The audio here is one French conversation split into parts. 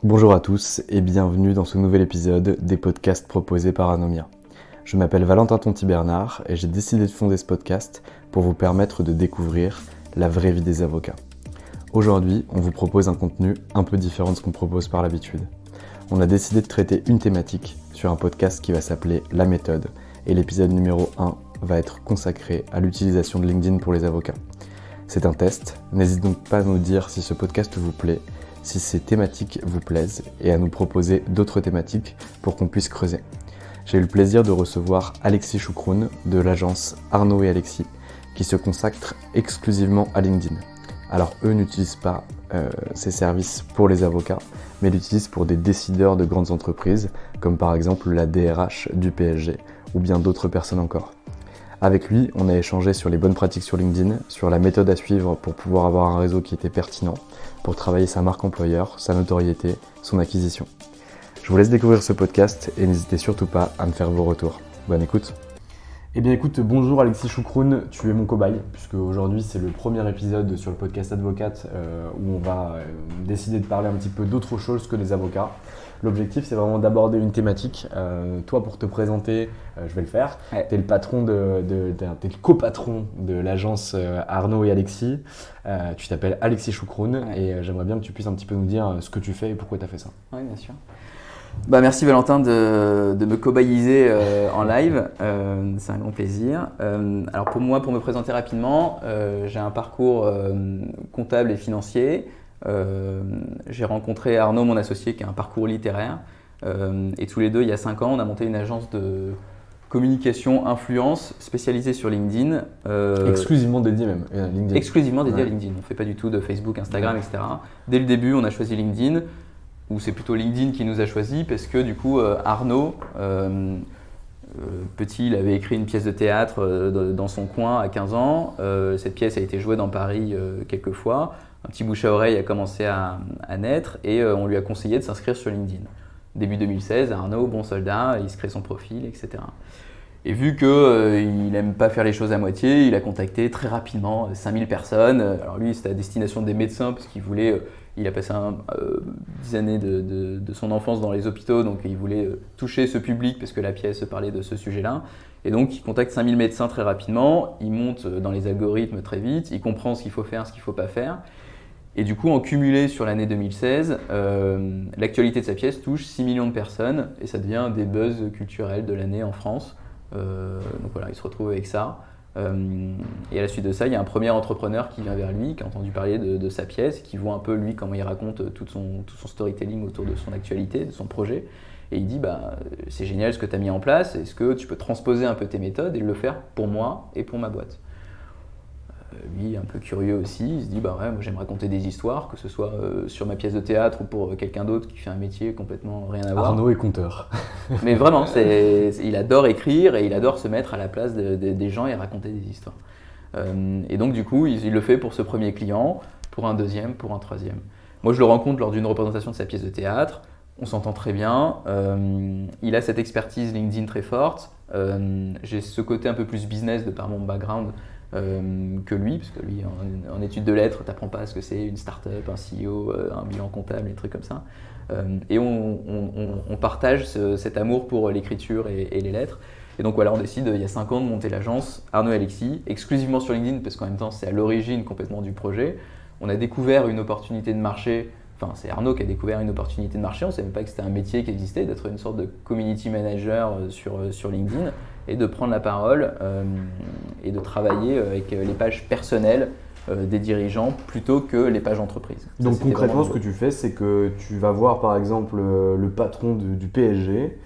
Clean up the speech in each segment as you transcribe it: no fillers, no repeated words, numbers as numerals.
Bonjour à tous et bienvenue dans ce nouvel épisode des podcasts proposés par Anomia. Je m'appelle Valentin Tonti-Bernard et j'ai décidé de fonder ce podcast pour vous permettre de découvrir la vraie vie des avocats. Aujourd'hui, on vous propose un contenu un peu différent de ce qu'on propose par l'habitude. On a décidé de traiter une thématique sur un podcast qui va s'appeler La méthode et l'épisode numéro 1 va être consacré à l'utilisation de LinkedIn pour les avocats. C'est un test, n'hésitez donc pas à nous dire si ce podcast vous plaît, si ces thématiques vous plaisent et à nous proposer d'autres thématiques pour qu'on puisse creuser. J'ai eu le plaisir de recevoir Alexis Choucroune de l'agence Arnaud et Alexis qui se consacre exclusivement à LinkedIn. Alors eux n'utilisent pas ces services pour les avocats, mais l'utilisent pour des décideurs de grandes entreprises comme par exemple la DRH du PSG ou bien d'autres personnes encore. Avec lui, on a échangé sur les bonnes pratiques sur LinkedIn, sur la méthode à suivre pour pouvoir avoir un réseau qui était pertinent, pour travailler sa marque employeur, sa notoriété, son acquisition. Je vous laisse découvrir ce podcast et n'hésitez surtout pas à me faire vos retours. Bonne écoute. Eh bien écoute, bonjour Alexis Choucroune, tu es mon cobaye, puisque aujourd'hui c'est le premier épisode sur le podcast Advocate où on va décider de parler un petit peu d'autre chose que les avocats. L'objectif c'est vraiment d'aborder une thématique. Toi pour te présenter, je vais le faire. Ouais. Tu es le patron t'es le copatron de l'agence Arnaud et Alexis. Tu t'appelles Alexis Choucroune et j'aimerais bien que tu puisses un petit peu nous dire ce que tu fais et pourquoi tu as fait ça. Oui, bien sûr. Merci Valentin de me cobayiser en live, c'est un grand plaisir. Alors pour me présenter rapidement, j'ai un parcours comptable et financier. J'ai rencontré Arnaud, mon associé, qui a un parcours littéraire. Et tous les deux, il y a 5 ans, on a monté une agence de communication influence spécialisée sur LinkedIn. Exclusivement dédiée même à LinkedIn. Exclusivement dédiée à LinkedIn. On ne fait pas du tout de Facebook, Instagram, etc. Dès le début, on a choisi LinkedIn. Ou c'est plutôt LinkedIn qui nous a choisis parce que du coup Arnaud, petit, il avait écrit une pièce de théâtre dans son coin à 15 ans. Cette pièce a été jouée dans Paris quelques fois. Un petit bouche à oreille a commencé à naître et on lui a conseillé de s'inscrire sur LinkedIn. Début 2016, Arnaud, bon soldat, il se crée son profil, etc. Et vu qu'il n'aime pas faire les choses à moitié, il a contacté très rapidement 5000 personnes. Alors lui, c'était à destination des médecins parce qu'il voulait... Il a passé 10 années de son enfance dans les hôpitaux, donc il voulait toucher ce public parce que la pièce parlait de ce sujet-là. Et donc il contacte 5000 médecins très rapidement, il monte dans les algorithmes très vite, il comprend ce qu'il faut faire, ce qu'il ne faut pas faire. Et du coup, en cumulé sur l'année 2016, l'actualité de sa pièce touche 6 millions de personnes et ça devient un des buzz culturels de l'année en France. Donc voilà, il se retrouve avec ça. Et à la suite de ça, il y a un premier entrepreneur qui vient vers lui, qui a entendu parler de sa pièce, qui voit un peu lui comment il raconte tout son storytelling autour de son actualité, de son projet. Et il dit c'est génial ce que tu as mis en place, est-ce que tu peux transposer un peu tes méthodes et le faire pour moi et pour ma boîte? Lui, un peu curieux aussi, il se dit moi j'aime raconter des histoires, que ce soit sur ma pièce de théâtre ou pour quelqu'un d'autre qui fait un métier complètement rien à voir. Arnaud est conteur. Mais vraiment, il adore écrire et il adore se mettre à la place des gens et raconter des histoires. Et donc du coup, il le fait pour ce premier client, pour un deuxième, pour un troisième. Moi, je le rencontre lors d'une représentation de sa pièce de théâtre. On s'entend très bien. Il a cette expertise LinkedIn très forte. J'ai ce côté un peu plus business de par mon background que lui, parce que lui, en études de lettres, tu n'apprends pas ce que c'est une start-up, un CEO, un bilan comptable, des trucs comme ça. Et on partage cet amour pour l'écriture et les lettres. Et donc voilà, on décide il y a 5 ans de monter l'agence Arnaud et Alexis, exclusivement sur LinkedIn, parce qu'en même temps, c'est à l'origine complètement du projet. On a découvert une opportunité de marché. Enfin, c'est Arnaud qui a découvert une opportunité de marché. On ne savait même pas que c'était un métier qui existait, d'être une sorte de community manager sur LinkedIn et de prendre la parole et de travailler avec les pages personnelles des dirigeants plutôt que les pages entreprises. Donc concrètement, ce que tu fais, c'est que tu vas voir par exemple le patron du PSG,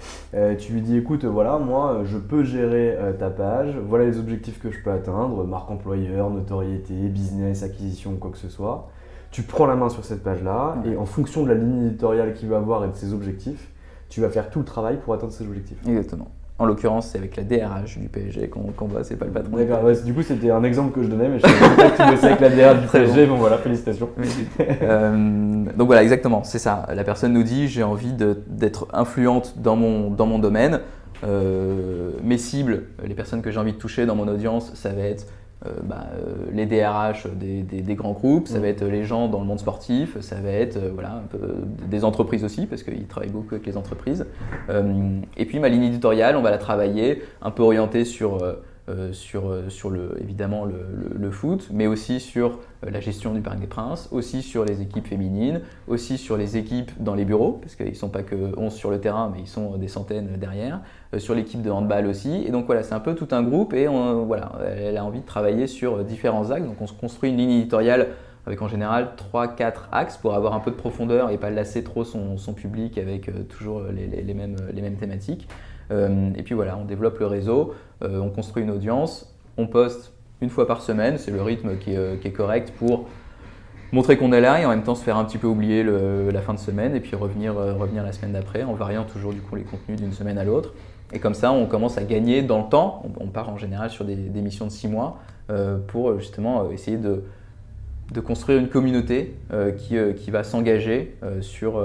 tu lui dis écoute, voilà, moi je peux gérer ta page, voilà les objectifs que je peux atteindre, marque employeur, notoriété, business, acquisition, quoi que ce soit. Tu prends la main sur cette page-là et en fonction de la ligne éditoriale qu'il va avoir et de ses objectifs, tu vas faire tout le travail pour atteindre ses objectifs. Exactement. En l'occurrence, c'est avec la DRH du PSG qu'on voit, c'est pas le patron. D'accord, du coup c'était un exemple que je donnais, mais je savais pas que tu bossais avec la DRH du PSG, bon voilà, félicitations. Donc voilà, exactement, c'est ça. La personne nous dit j'ai envie d'être influente dans mon domaine. Mes cibles, les personnes que j'ai envie de toucher dans mon audience, ça va être les DRH des grands groupes, ça va être les gens dans le monde sportif, ça va être un peu des entreprises aussi, parce qu'ils travaillent beaucoup avec les entreprises. Et puis ma ligne éditoriale, on va la travailler un peu orientée sur évidemment le foot, mais aussi sur la gestion du Parc des Princes, aussi sur les équipes féminines, aussi sur les équipes dans les bureaux, parce qu'ils ne sont pas que 11 sur le terrain, mais ils sont des centaines derrière, sur l'équipe de handball aussi. Et donc voilà, c'est un peu tout un groupe et elle a envie de travailler sur différents axes. Donc on se construit une ligne éditoriale avec en général 3-4 axes pour avoir un peu de profondeur et pas lasser trop son public avec toujours les mêmes thématiques. Et puis voilà, on développe le réseau, on construit une audience, on poste une fois par semaine, c'est le rythme qui est correct pour montrer qu'on est là et en même temps se faire un petit peu oublier la fin de semaine et puis revenir la semaine d'après en variant toujours du coup les contenus d'une semaine à l'autre. Et comme ça, on commence à gagner dans le temps. On part en général sur des missions de 6 mois pour justement essayer de construire une communauté qui va s'engager sur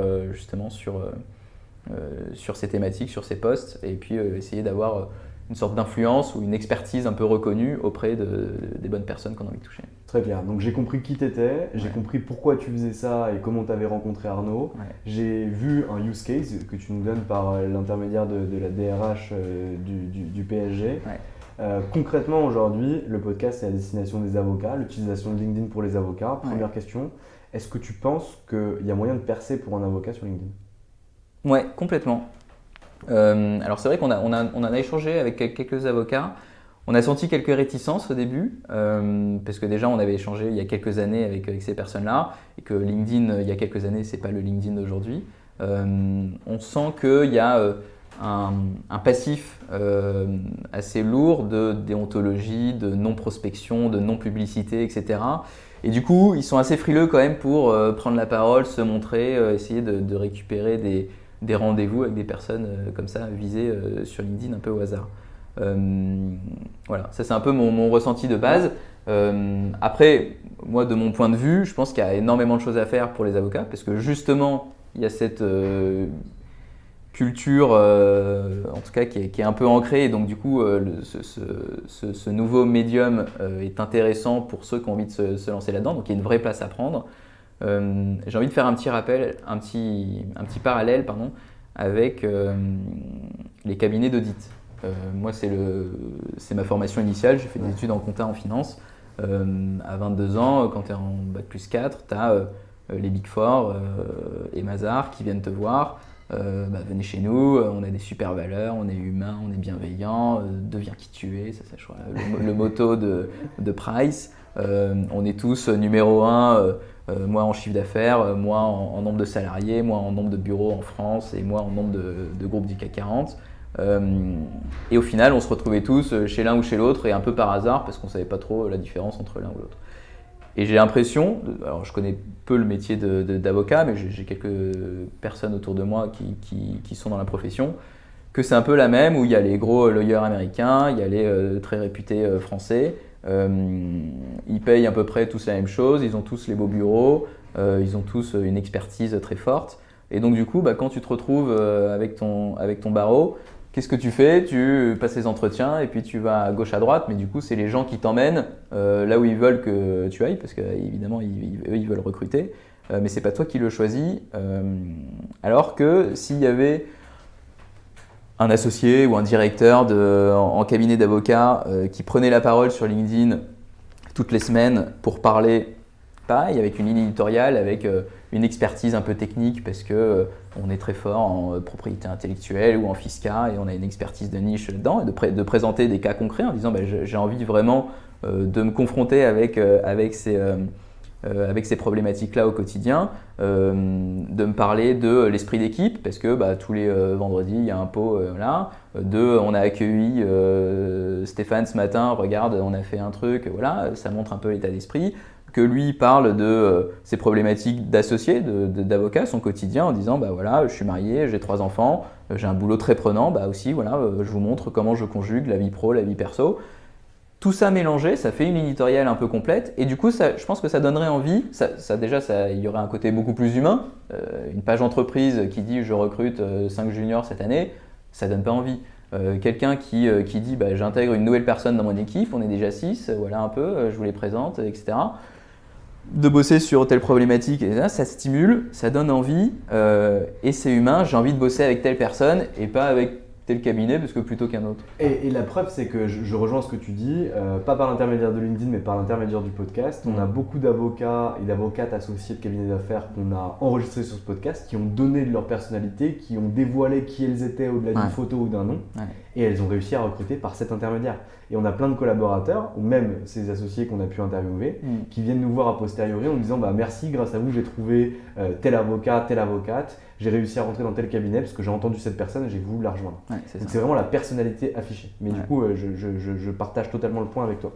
ces thématiques, sur ces posts, et puis essayer d'avoir une sorte d'influence ou une expertise un peu reconnue auprès des bonnes personnes qu'on a envie de toucher. Très clair. Donc j'ai compris qui t'étais, j'ai compris pourquoi tu faisais ça et comment tu avais rencontré Arnaud. Ouais. J'ai vu un use case que tu nous donnes par l'intermédiaire de la DRH du PSG. Ouais. Concrètement aujourd'hui, le podcast est à destination des avocats, l'utilisation de LinkedIn pour les avocats. Première question, est-ce que tu penses qu'il y a moyen de percer pour un avocat sur LinkedIn ? Ouais, complètement. Alors c'est vrai qu'on a échangé avec quelques avocats. On a senti quelques réticences au début, parce que déjà on avait échangé il y a quelques années avec ces personnes-là, et que LinkedIn, il y a quelques années, c'est pas le LinkedIn d'aujourd'hui. On sent qu'il y a un passif assez lourd de déontologie, de non-prospection, de non-publicité, etc. Et du coup, ils sont assez frileux quand même pour prendre la parole, se montrer, essayer de récupérer des rendez-vous avec des personnes comme ça visées sur LinkedIn un peu au hasard. Voilà, ça c'est un peu mon ressenti de base. Après, moi de mon point de vue, je pense qu'il y a énormément de choses à faire pour les avocats parce que justement, il y a cette culture, en tout cas qui est un peu ancrée et donc du coup, ce nouveau médium est intéressant pour ceux qui ont envie de se lancer là-dedans, donc il y a une vraie place à prendre. J'ai envie de faire un petit parallèle avec les cabinets d'audit. Moi, c'est ma formation initiale. J'ai fait des études en compta en finance. À 22 ans, quand tu es en bac plus 4, tu as les Big Four et Mazars qui viennent te voir. Venez chez nous, on a des super valeurs, on est humain, on est bienveillant, deviens qui tu es, ça je crois, le motto de Price. On est tous numéro 1, moi en chiffre d'affaires, moi en nombre de salariés, moi en nombre de bureaux en France et moi en nombre de groupes du CAC 40. Et au final, on se retrouvait tous chez l'un ou chez l'autre et un peu par hasard parce qu'on ne savait pas trop la différence entre l'un ou l'autre. Et j'ai l'impression, alors je connais peu le métier d'avocat, mais j'ai quelques personnes autour de moi qui sont dans la profession, que c'est un peu la même où il y a les gros lawyers américains, il y a les très réputés français. Ils payent à peu près tous la même chose, ils ont tous les beaux bureaux, ils ont tous une expertise très forte. Et donc du coup, quand tu te retrouves avec ton barreau, qu'est-ce que tu fais ? Tu passes les entretiens et puis tu vas à gauche à droite, mais du coup, c'est les gens qui t'emmènent là où ils veulent que tu ailles, parce qu'évidemment, eux, ils veulent recruter, mais c'est pas toi qui le choisis. Alors que s'il y avait un associé ou un directeur en cabinet d'avocat qui prenait la parole sur LinkedIn toutes les semaines pour parler, pareil, avec une ligne éditoriale, avec une expertise un peu technique parce qu'on est très fort en propriété intellectuelle ou en fiscal et on a une expertise de niche là-dedans, et de présenter des cas concrets en disant j'ai envie vraiment de me confronter avec ces problématiques-là au quotidien, de me parler de l'esprit d'équipe parce que tous les vendredis il y a un pot là, on a accueilli Stéphane ce matin, regarde on a fait un truc, voilà, ça montre un peu l'état d'esprit, que lui parle de ses problématiques d'associé, d'avocat, son quotidien en disant voilà, je suis marié, j'ai 3 enfants, j'ai un boulot très prenant, aussi voilà, je vous montre comment je conjugue la vie pro, la vie perso. Tout ça mélangé, ça fait une ligne éditoriale un peu complète et du coup, je pense que ça donnerait envie. Il y aurait un côté beaucoup plus humain. Une page entreprise qui dit je recrute 5 juniors cette année, ça donne pas envie. Quelqu'un qui dit j'intègre une nouvelle personne dans mon équipe, on est déjà 6, voilà un peu, je vous les présente, etc. De bosser sur telle problématique, et ça stimule, ça donne envie, et c'est humain, j'ai envie de bosser avec telle personne et pas avec tel cabinet parce que plutôt qu'un autre. Et la preuve, c'est que je rejoins ce que tu dis, pas par l'intermédiaire de LinkedIn, mais par l'intermédiaire du podcast. On a beaucoup d'avocats et d'avocates associés de cabinets d'affaires qu'on a enregistrés sur ce podcast, qui ont donné de leur personnalité, qui ont dévoilé qui elles étaient au-delà d'une photo ou d'un nom, et elles ont réussi à recruter par cet intermédiaire. Et on a plein de collaborateurs, ou même ces associés qu'on a pu interviewer, qui viennent nous voir a posteriori en nous disant merci, grâce à vous, j'ai trouvé tel avocat, telle avocate, j'ai réussi à rentrer dans tel cabinet parce que j'ai entendu cette personne et j'ai voulu la rejoindre. Donc c'est vraiment la personnalité affichée. Mais du coup, je partage totalement le point avec toi.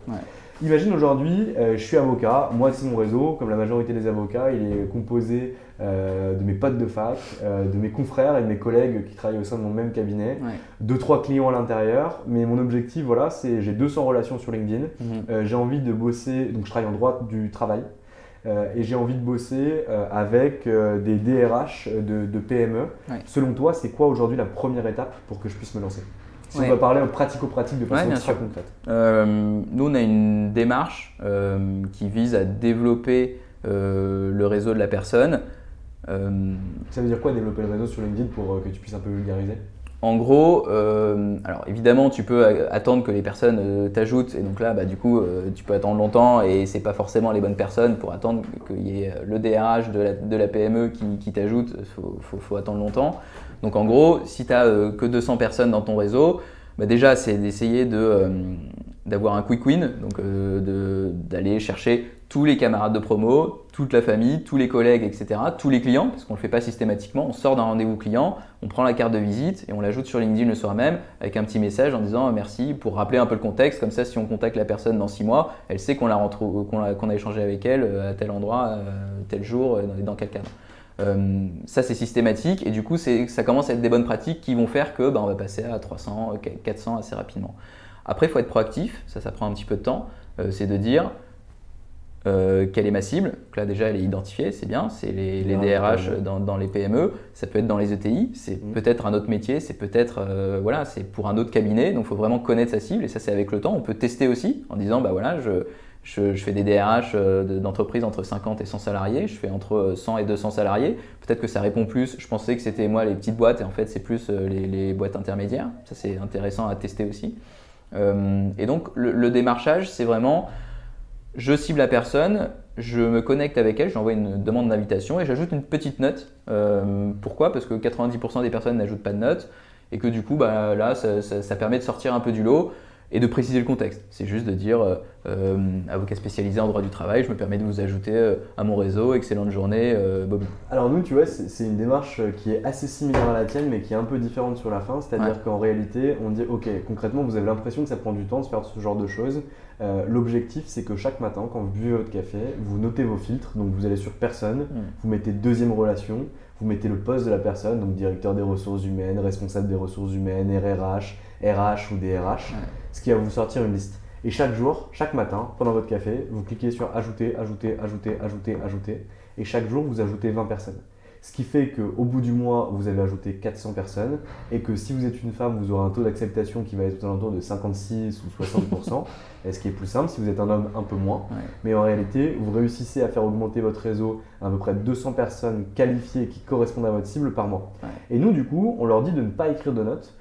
Imagine aujourd'hui, je suis avocat, moi c'est mon réseau, comme la majorité des avocats, il est composé de mes potes de fac, de mes confrères et de mes collègues qui travaillent au sein de mon même cabinet, 2-3 clients à l'intérieur, mais mon objectif, voilà, c'est j'ai 200 relations sur LinkedIn, j'ai envie de bosser, donc je travaille en droit du travail, et j'ai envie de bosser avec des DRH de PME. Selon toi, c'est quoi aujourd'hui la première étape pour que je puisse me lancer ? Si on va parler pratico-pratique de façon très concrète. Nous, on a une démarche qui vise à développer le réseau de la personne. Ça veut dire quoi développer le réseau sur LinkedIn pour que tu puisses un peu vulgariser ? En gros, alors évidemment, tu peux attendre que les personnes t'ajoutent et donc là, du coup, tu peux attendre longtemps et c'est pas forcément les bonnes personnes pour attendre qu'il y ait le DRH de la PME qui t'ajoute. Faut attendre longtemps. Donc en gros, si tu n'as que 200 personnes dans ton réseau, déjà c'est d'essayer d'avoir un quick win, donc d'aller chercher tous les camarades de promo, toute la famille, tous les collègues, etc., tous les clients, parce qu'on ne le fait pas systématiquement. On sort d'un rendez-vous client, on prend la carte de visite et on l'ajoute sur LinkedIn le soir même avec un petit message en disant merci pour rappeler un peu le contexte. Comme ça, si on contacte la personne dans 6 mois, elle sait qu'on a échangé avec elle à tel endroit, tel jour, dans quel cadre. Ça c'est systématique et du coup ça commence à être des bonnes pratiques qui vont faire que on va passer à 300, 400 assez rapidement. Après il faut être proactif, ça prend un petit peu de temps, c'est de dire quelle est ma cible. Donc là déjà elle est identifiée, c'est bien, c'est les DRH dans les PME, ça peut être dans les ETI, c'est peut-être un autre métier, c'est peut-être c'est pour un autre cabinet, donc il faut vraiment connaître sa cible et ça c'est avec le temps. On peut tester aussi en disant je fais des DRH d'entreprises entre 50 et 100 salariés, je fais entre 100 et 200 salariés. Peut-être que ça répond plus, je pensais que c'était moi les petites boîtes et en fait c'est plus les boîtes intermédiaires. Ça c'est intéressant à tester aussi. Et donc le démarchage c'est vraiment, je cible la personne, je me connecte avec elle, j'envoie une demande d'invitation et j'ajoute une petite note. Pourquoi ? Parce que 90% des personnes n'ajoutent pas de note et que du coup là ça permet de sortir un peu du lot. Et de préciser le contexte. C'est juste de dire avocat spécialisé en droit du travail, je me permets de vous ajouter à mon réseau, excellente journée, Bobby. Alors nous, tu vois, c'est une démarche qui est assez similaire à la tienne, mais qui est un peu différente sur la fin. C'est-à-dire qu'en réalité, on dit, ok, concrètement, vous avez l'impression que ça prend du temps de faire ce genre de choses. L'objectif, c'est que chaque matin, quand vous buvez votre café, vous notez vos filtres. Donc vous allez sur personne, vous mettez deuxième relation, vous mettez le poste de la personne, donc directeur des ressources humaines, responsable des ressources humaines, RRH, RH ou DRH, ce qui va vous sortir une liste. Et chaque jour, chaque matin, pendant votre café, vous cliquez sur ajouter, ajouter, ajouter, ajouter, ajouter. Et chaque jour, vous ajoutez 20 personnes. Ce qui fait qu'au bout du mois, vous avez ajouté 400 personnes et que si vous êtes une femme, vous aurez un taux d'acceptation qui va être aux alentours de 56 ou 60%, et ce qui est plus simple. Si vous êtes un homme, un peu moins. Mais en réalité, vous réussissez à faire augmenter votre réseau à peu près 200 personnes qualifiées qui correspondent à votre cible par mois. Et nous, du coup, on leur dit de ne pas écrire de notes.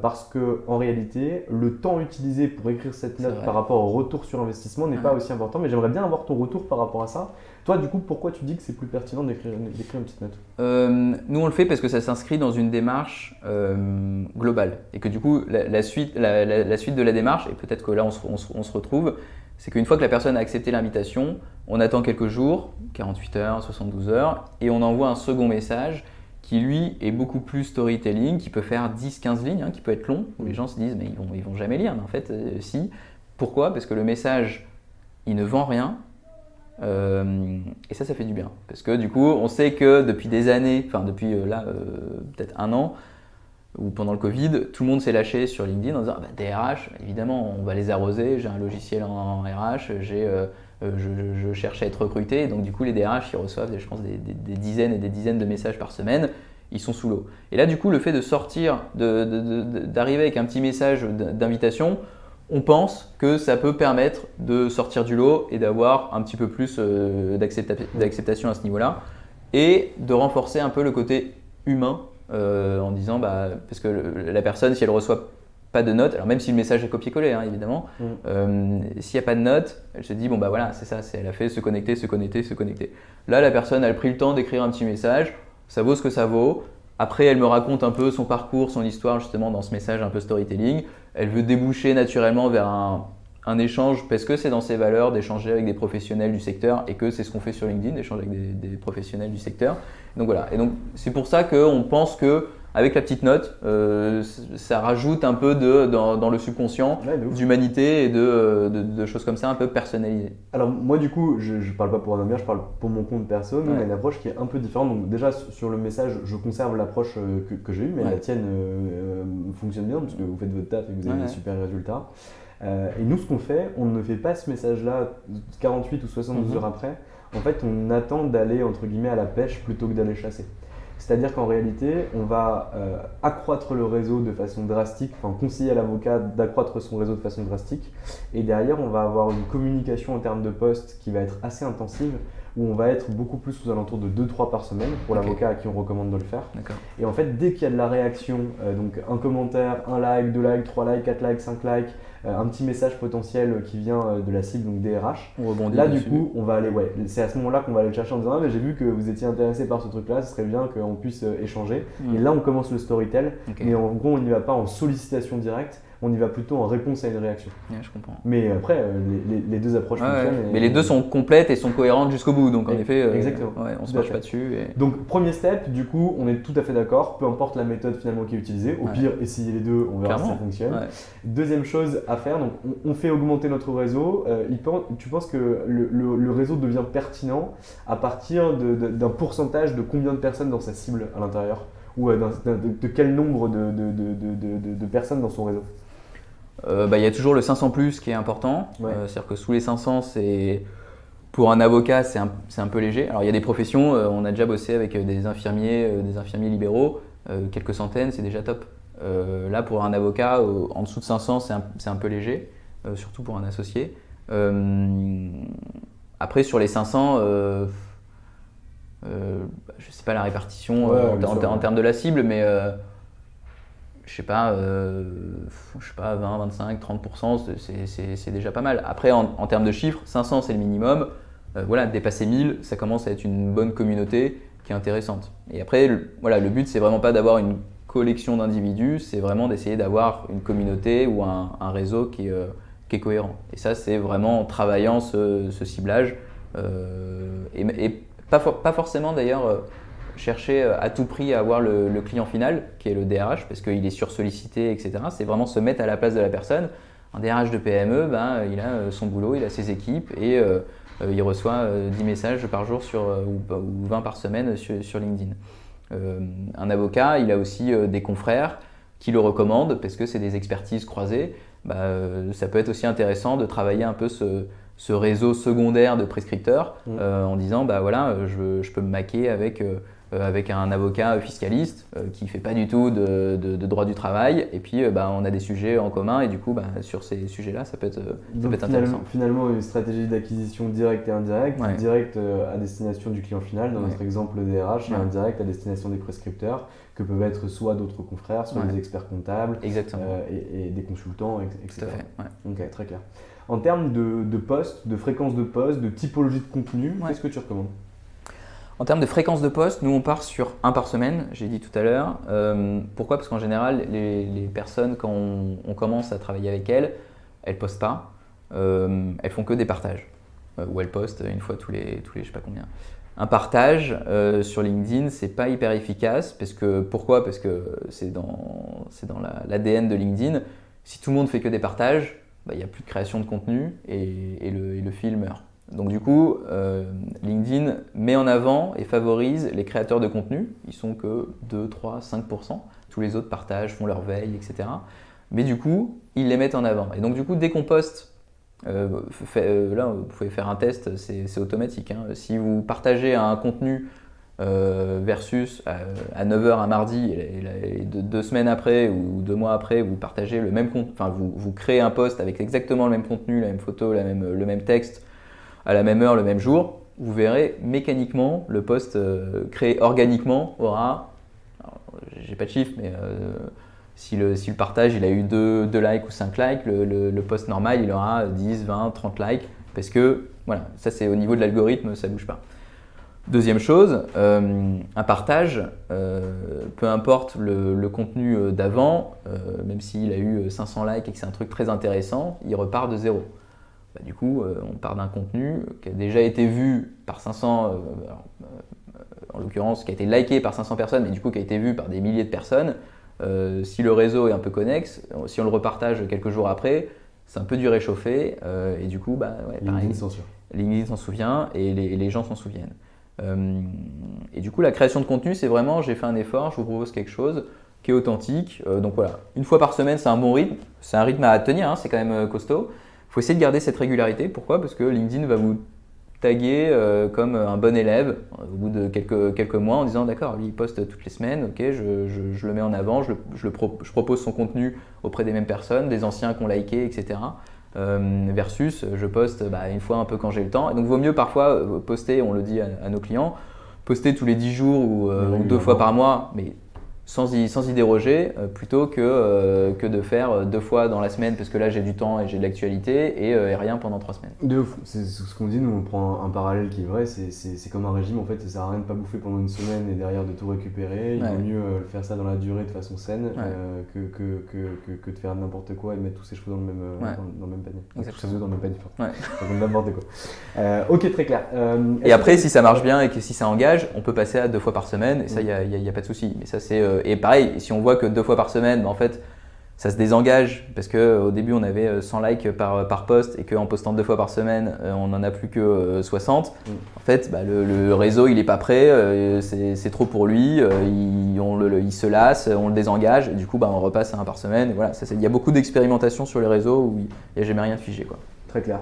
Parce qu'en réalité, le temps utilisé pour écrire cette note par rapport au retour sur investissement n'est pas aussi important. Mais j'aimerais bien avoir ton retour par rapport à ça. Toi, du coup, pourquoi tu dis que c'est plus pertinent d'écrire une petite note ? Nous, on le fait parce que ça s'inscrit dans une démarche globale. Et que du coup, la suite de la démarche, et peut-être que là, on se retrouve, c'est qu'une fois que la personne a accepté l'invitation, on attend quelques jours, 48 heures, 72 heures, et on envoie un second message qui lui est beaucoup plus storytelling, qui peut faire 10-15 lignes, qui peut être long, où les gens se disent mais ils vont jamais lire, mais en fait si. Pourquoi ? Parce que le message, il ne vend rien, et ça fait du bien. Parce que du coup, on sait que depuis des années, enfin depuis peut-être un an, ou pendant le Covid, tout le monde s'est lâché sur LinkedIn en disant DRH, évidemment, on va les arroser, j'ai un logiciel en RH, je cherche à être recruté, donc du coup les DRH ils reçoivent je pense des dizaines et des dizaines de messages par semaine, ils sont sous l'eau. Et là, du coup, le fait de sortir, d'arriver avec un petit message d'invitation, on pense que ça peut permettre de sortir du lot et d'avoir un petit peu plus d'acceptation à ce niveau-là et de renforcer un peu le côté humain en disant, parce que la personne, si elle reçoit pas de notes, alors même si le message est copié-collé, hein, évidemment, s'il n'y a pas de notes, elle se dit, bon bah voilà, c'est ça, elle a fait se connecter, se connecter, se connecter. Là, la personne a pris le temps d'écrire un petit message, ça vaut ce que ça vaut. Après, elle me raconte un peu son parcours, son histoire, justement, dans ce message un peu storytelling. Elle veut déboucher naturellement vers un échange parce que c'est dans ses valeurs d'échanger avec des professionnels du secteur et que c'est ce qu'on fait sur LinkedIn, d'échanger avec des professionnels du secteur. Donc voilà, et donc c'est pour ça qu'on pense que avec la petite note, ça rajoute un peu dans le subconscient d'humanité et de choses comme ça, un peu personnalisées. Alors moi du coup, je parle pas pour Anomia, je parle pour mon compte perso. Nous, on a une approche qui est un peu différente. Donc déjà sur le message, je conserve l'approche que j'ai eue, mais la tienne fonctionne bien parce que vous faites votre taf et que vous avez des super résultats. Et nous, ce qu'on fait, on ne fait pas ce message-là 48 ou 72 heures après. En fait, on attend d'aller entre guillemets à la pêche plutôt que d'aller chasser. C'est-à-dire qu'en réalité, on va accroître le réseau de façon drastique, enfin conseiller à l'avocat d'accroître son réseau de façon drastique. Et derrière, on va avoir une communication en termes de poste qui va être assez intensive, où on va être beaucoup plus aux alentours de 2-3 par semaine pour l'avocat à qui on recommande de le faire. Et en fait, dès qu'il y a de la réaction, donc un commentaire, un like, 2 likes, 3 likes, 4 likes, 5 likes, un petit message potentiel qui vient de la cible, donc DRH. Là, du coup, on va aller, c'est à ce moment-là qu'on va aller le chercher en disant j'ai vu que vous étiez intéressé par ce truc-là, ce serait bien qu'on puisse échanger. Et là, on commence le storytell, mais en gros, on n'y va pas en sollicitation directe, on y va plutôt en réponse à une réaction. Je comprends. Mais après, les deux approches fonctionnent. Mais les deux sont complètes et sont cohérentes jusqu'au bout, donc en effet, on ne se marche pas dessus. Donc, premier step, du coup, on est tout à fait d'accord, peu importe la méthode finalement qui est utilisée. Au pire, essayez les deux, on verra si ça fonctionne. Deuxième chose à faire, donc on fait augmenter notre réseau. Tu penses que le réseau devient pertinent à partir d'un pourcentage de combien de personnes dans sa cible à l'intérieur, ou de quel nombre de personnes dans son réseau? Il y a toujours le 500 plus qui est important. C'est-à-dire que sous les 500, pour un avocat, c'est un peu léger. Alors il y a des professions, on a déjà bossé avec des infirmiers libéraux, quelques centaines, c'est déjà top. Là, pour un avocat, en dessous de 500, c'est un peu léger, surtout pour un associé. Après, sur les 500, je ne sais pas la répartition en termes de la cible, mais je sais pas, 20, 25, 30%, c'est déjà pas mal. Après, en termes de chiffres, 500 c'est le minimum. Dépasser 1000, ça commence à être une bonne communauté qui est intéressante. Et après, le but, c'est vraiment pas d'avoir une collection d'individus, c'est vraiment d'essayer d'avoir une communauté ou un réseau qui est cohérent. Et ça, c'est vraiment en travaillant ce ciblage. Et pas forcément d'ailleurs chercher à tout prix à avoir le client final, qui est le DRH, parce qu'il est sursollicité, etc. C'est vraiment se mettre à la place de la personne. Un DRH de PME, il a son boulot, il a ses équipes et il reçoit 10 messages par jour ou 20 par semaine sur LinkedIn. Un avocat, il a aussi des confrères qui le recommandent parce que c'est des expertises croisées. Ça peut être aussi intéressant de travailler un peu ce réseau secondaire de prescripteurs en disant je peux me maquer avec un avocat fiscaliste qui ne fait pas du tout de droit du travail et puis on a des sujets en commun et du coup sur ces sujets-là ça peut être intéressant. Finalement une stratégie d'acquisition directe et indirecte, directe à destination du client final, dans notre exemple le DRH, et indirect à destination des prescripteurs que peuvent être soit d'autres confrères, soit des experts comptables et des consultants, etc. Tout à fait, Ok, très clair. En termes de postes, de fréquence de postes, de typologie de contenu, qu'est-ce que tu recommandes? En termes de fréquence de poste, nous on part sur un par semaine, j'ai dit tout à l'heure. Pourquoi? Parce qu'en général, les personnes, quand on commence à travailler avec elles, elles ne postent pas, elles font que des partages. Ou elles postent une fois tous les je ne sais pas combien. Un partage sur LinkedIn, c'est pas hyper efficace. Pourquoi? Parce que c'est dans l'ADN de LinkedIn. Si tout le monde fait que des partages, il n'y a plus de création de contenu et le fil meurt. Donc du coup, LinkedIn met en avant et favorise les créateurs de contenu. Ils sont que 2, 3, 5%. Tous les autres partagent, font leur veille, etc. Mais du coup, ils les mettent en avant. Et donc du coup, dès qu'on poste, là vous pouvez faire un test, c'est automatique. Si vous partagez un contenu versus à 9h un mardi et 2 semaines après ou 2 mois après, vous partagez le même compte, enfin vous créez un post avec exactement le même contenu, la même photo, le même texte, à la même heure, le même jour, vous verrez mécaniquement le post créé organiquement aura, j'ai pas de chiffre, mais si le partage il a eu 2 likes ou 5 likes, le post normal il aura 10, 20, 30 likes parce que voilà, ça c'est au niveau de l'algorithme, ça bouge pas. Deuxième chose, un partage, peu importe le contenu d'avant, même s'il a eu 500 likes et que c'est un truc très intéressant, il repart de zéro. Du coup, on part d'un contenu qui a déjà été vu par 500, en l'occurrence qui a été liké par 500 personnes, mais du coup qui a été vu par des milliers de personnes. Si le réseau est un peu connexe, si on le repartage quelques jours après, c'est un peu du réchauffé et du coup, pareil, LinkedIn s'en souvient et les gens s'en souviennent. Et du coup, la création de contenu, c'est vraiment, j'ai fait un effort, je vous propose quelque chose qui est authentique. Donc voilà, une fois par semaine, c'est un bon rythme. C'est un rythme à tenir, hein, c'est quand même costaud. Il faut essayer de garder cette régularité. Pourquoi ? Parce que LinkedIn va vous taguer comme un bon élève au bout de quelques mois en disant d'accord, lui il poste toutes les semaines, ok, je le mets en avant, je propose son contenu auprès des mêmes personnes, des anciens qui ont liké, etc. Versus je poste une fois un peu quand j'ai le temps. Et donc, il vaut mieux parfois poster, on le dit à nos clients, poster tous les 10 jours ou 2 fois par mois, mais sans y déroger, plutôt que de faire 2 fois dans la semaine parce que là j'ai du temps et j'ai de l'actualité et rien pendant 3 semaines. De ouf, c'est ce qu'on dit, nous on prend un parallèle qui est vrai, c'est comme un régime en fait, ça sert à rien de pas bouffer pendant une semaine et derrière de tout récupérer, il vaut mieux faire ça dans la durée de façon saine que de faire n'importe quoi et de mettre tous ses cheveux dans le même panier. Tous ses œufs dans le même panier, c'est n'importe quoi. Ok, très clair. Et après, si ça marche bien et que si ça engage, on peut passer à 2 fois par semaine et ça, il n'y a pas de souci. Mais ça, c'est et pareil, si on voit que 2 fois par semaine, en fait, ça se désengage parce qu'au début, on avait 100 likes par post et qu'en postant 2 fois par semaine, on n'en a plus que 60. En fait, le réseau, il n'est pas prêt, c'est trop pour lui, il se lasse, on le désengage et du coup, on repasse à 1 par semaine. Et voilà, il y a beaucoup d'expérimentation sur les réseaux où il n'y a jamais rien de figé, quoi. Très clair.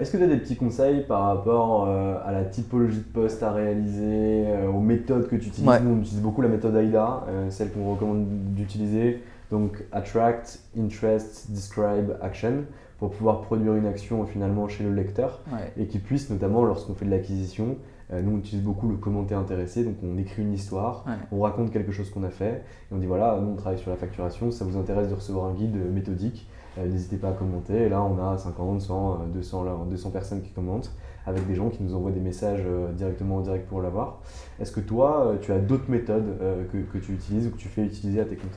Est-ce que tu as des petits conseils par rapport à la typologie de post à réaliser, aux méthodes que tu utilises ? Nous, on utilise beaucoup la méthode AIDA, celle qu'on recommande d'utiliser. Donc, Attract, Interest, Describe, Action, pour pouvoir produire une action finalement chez le lecteur et qu'il puisse, notamment lorsqu'on fait de l'acquisition, nous on utilise beaucoup le commentaire intéressé, donc on écrit une histoire, on raconte quelque chose qu'on a fait et on dit voilà, nous on travaille sur la facturation, ça vous intéresse de recevoir un guide méthodique, n'hésitez pas à commenter. Et là on a 50, 100, 200 personnes qui commentent avec des gens qui nous envoient des messages directement en direct pour l'avoir. Est-ce que toi tu as d'autres méthodes que tu utilises ou que tu fais utiliser à tes comptes ?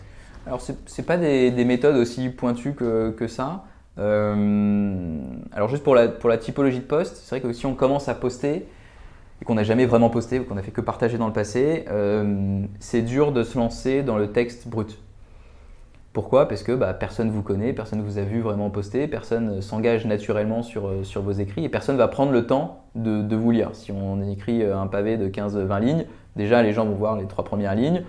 Alors, ce n'est pas des méthodes aussi pointues que ça. Alors, juste pour la typologie de post, c'est vrai que si on commence à poster et qu'on n'a jamais vraiment posté ou qu'on n'a fait que partager dans le passé, c'est dur de se lancer dans le texte brut. Pourquoi ? Parce que personne ne vous connaît, personne ne vous a vu vraiment poster, personne ne s'engage naturellement sur vos écrits et personne ne va prendre le temps de vous lire. Si on écrit un pavé de 15-20 lignes, déjà les gens vont voir les 3 premières lignes.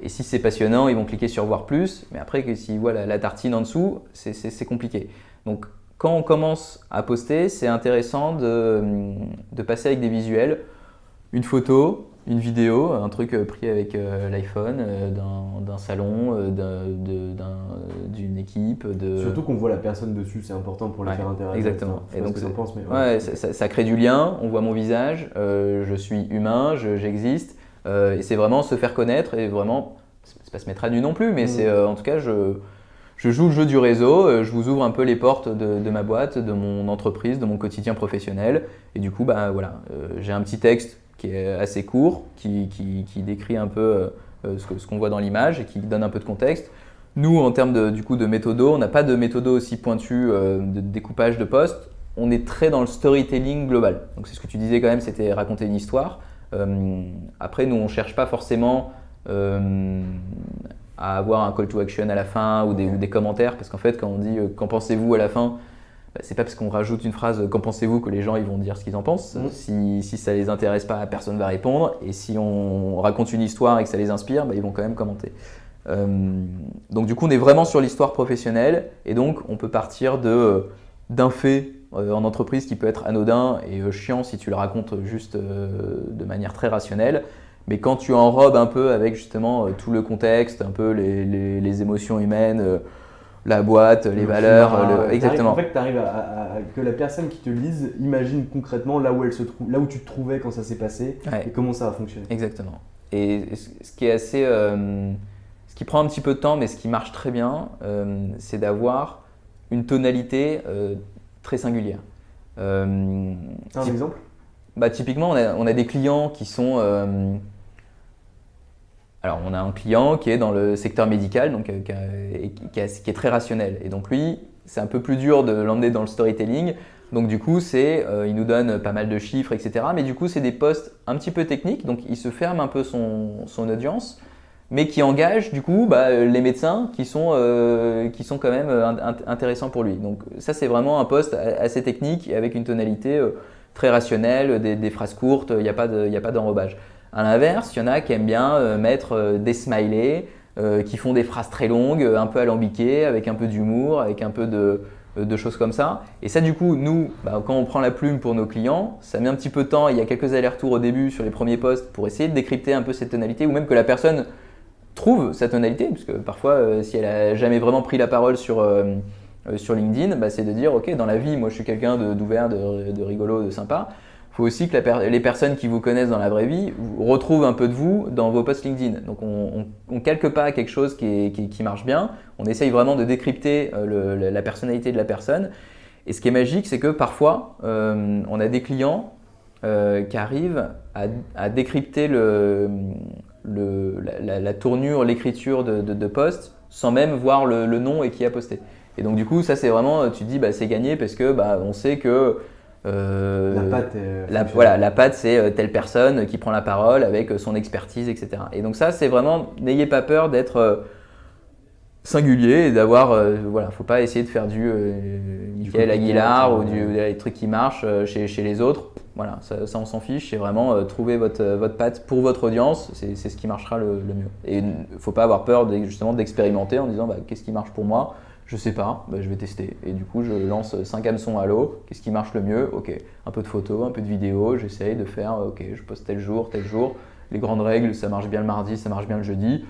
Et si c'est passionnant, ils vont cliquer sur voir plus. Mais après, s'ils voient la tartine en dessous, c'est compliqué. Donc, quand on commence à poster, c'est intéressant de passer avec des visuels. Une photo, une vidéo, un truc pris avec l'iPhone, d'un salon, d'une équipe. Surtout qu'on voit la personne dessus, c'est important pour les faire interagir. Exactement. Et donc, ça crée du lien, on voit mon visage, je suis humain, j'existe. Et c'est vraiment se faire connaître et vraiment, c'est pas se mettre à nu non plus, mais c'est en tout cas, je joue le jeu du réseau, je vous ouvre un peu les portes de ma boîte, de mon entreprise, de mon quotidien professionnel. Et du coup, j'ai un petit texte qui est assez court, qui décrit un peu ce qu'on voit dans l'image et qui donne un peu de contexte. Nous, en termes de méthodo, on n'a pas de méthodo aussi pointue de découpage de posts. On est très dans le storytelling global. Donc c'est ce que tu disais quand même, c'était raconter une histoire. Après, nous, on ne cherche pas forcément à avoir un call to action à la fin ou des commentaires, parce qu'en fait, quand on dit « qu'en pensez-vous » à la fin, c'est pas parce qu'on rajoute une phrase « qu'en pensez-vous » que les gens ils vont dire ce qu'ils en pensent. Si ça les intéresse pas, personne ne va répondre. Et si on raconte une histoire et que ça les inspire, ils vont quand même commenter. Donc du coup, on est vraiment sur l'histoire professionnelle et donc on peut partir d'un fait en entreprise qui peut être anodin et chiant si tu le racontes juste de manière très rationnelle, Mais quand tu enrobes un peu avec justement tout le contexte, un peu les émotions humaines, la boîte, les valeurs, exactement. En fait, tu arrives à que la personne qui te lise imagine concrètement là où elle se trouve, là où tu te trouvais quand ça s'est passé et comment ça va fonctionner. Exactement. Et ce qui est assez, ce qui prend un petit peu de temps, mais ce qui marche très bien, c'est d'avoir une tonalité très singulière. Un exemple? Typiquement, on a des clients qui sont. Alors, on a un client qui est dans le secteur médical, donc qui est très rationnel. Et donc lui, c'est un peu plus dur de l'emmener dans le storytelling. Donc du coup, il nous donne pas mal de chiffres, etc. Mais du coup, c'est des posts un petit peu techniques. Donc il se ferme un peu son audience, mais qui engage du coup les médecins qui sont quand même intéressants pour lui. Donc ça, c'est vraiment un post assez technique et avec une tonalité très rationnelle, des phrases courtes. Il n'y a pas d'enrobage. À l'inverse, il y en a qui aiment bien mettre des smileys, qui font des phrases très longues, un peu alambiquées, avec un peu d'humour, avec un peu de choses comme ça. Et ça, du coup, nous, quand on prend la plume pour nos clients, ça met un petit peu de temps. Il y a quelques allers-retours au début sur les premiers posts pour essayer de décrypter un peu cette tonalité, ou même que la personne trouve sa tonalité, parce que parfois, si elle n'a jamais vraiment pris la parole sur LinkedIn, c'est de dire, ok, dans la vie, moi je suis quelqu'un d'ouvert, de rigolo, de sympa. Il faut aussi que les personnes qui vous connaissent dans la vraie vie retrouvent un peu de vous dans vos posts LinkedIn. Donc on ne calque pas quelque chose qui marche bien, on essaye vraiment de décrypter la personnalité de la personne. Et ce qui est magique, c'est que parfois, on a des clients qui arrivent à décrypter la tournure, l'écriture de posts sans même voir le nom et qui a posté. Et donc du coup, ça c'est vraiment, tu te dis c'est gagné parce que on sait que la patte, c'est telle personne qui prend la parole avec son expertise, etc. Et donc ça, c'est vraiment, n'ayez pas peur d'être singulier et d'avoir, faut pas essayer de faire du Michael Aguilar ou des trucs qui marchent chez les autres. Voilà, ça on s'en fiche. C'est vraiment trouver votre patte pour votre audience. C'est ce qui marchera le mieux. Et il ne faut pas avoir peur justement d'expérimenter en disant qu'est-ce qui marche pour moi. Je sais pas, je vais tester. Et du coup, je lance 5 hameçons à l'eau. Qu'est-ce qui marche le mieux? Ok, un peu de photos, un peu de vidéos. J'essaye de faire, ok, je poste tel jour. Les grandes règles, ça marche bien le mardi, ça marche bien le jeudi.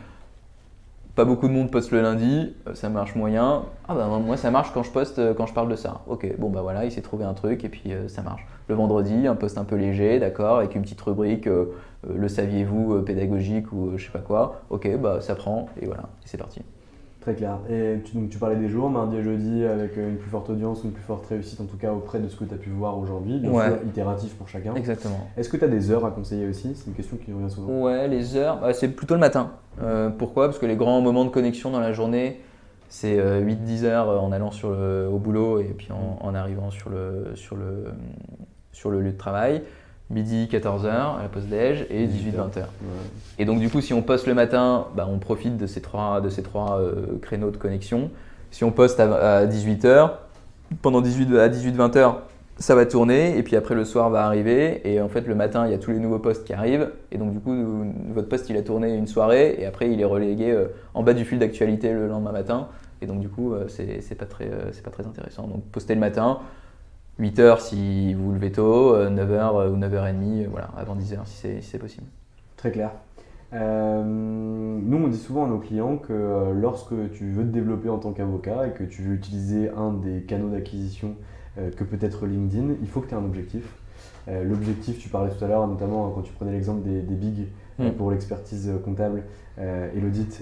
Pas beaucoup de monde poste le lundi, ça marche moyen. Moi, ça marche quand je parle de ça. Ok, il s'est trouvé un truc et puis ça marche. Le vendredi, un post un peu léger, d'accord, avec une petite rubrique, le saviez-vous, pédagogique ou je sais pas quoi. Ok, ça prend et voilà, et c'est parti. Très clair. Et donc tu parlais des jours, mardi et jeudi, avec une plus forte audience, une plus forte réussite, en tout cas auprès de ce que tu as pu voir aujourd'hui. Bien sûr, itératif pour chacun. Exactement. Est-ce que tu as des heures à conseiller aussi? C'est une question qui revient souvent. Ouais, les heures, c'est plutôt le matin. Pourquoi? Parce que les grands moments de connexion dans la journée, c'est 8-10 heures en allant au boulot et puis en arrivant sur le lieu de travail. Midi, 14h à la pause déj et 18-20h. Ouais. Et donc du coup, si on poste le matin, on profite de ces trois créneaux de connexion. Si on poste à 18h, pendant 18 à 18-20h, ça va tourner et puis après le soir va arriver et en fait le matin, il y a tous les nouveaux posts qui arrivent et donc du coup, votre post il a tourné une soirée et après il est relégué en bas du fil d'actualité le lendemain matin et donc du coup, c'est pas très intéressant. Donc postez le matin. 8h si vous vous levez tôt, 9h ou 9h30, avant 10h si c'est possible. Très clair. Nous, on dit souvent à nos clients que lorsque tu veux te développer en tant qu'avocat et que tu veux utiliser un des canaux d'acquisition que peut être LinkedIn, il faut que tu aies un objectif. L'objectif, tu parlais tout à l'heure, notamment quand tu prenais l'exemple des bigs pour l'expertise comptable et l'audit,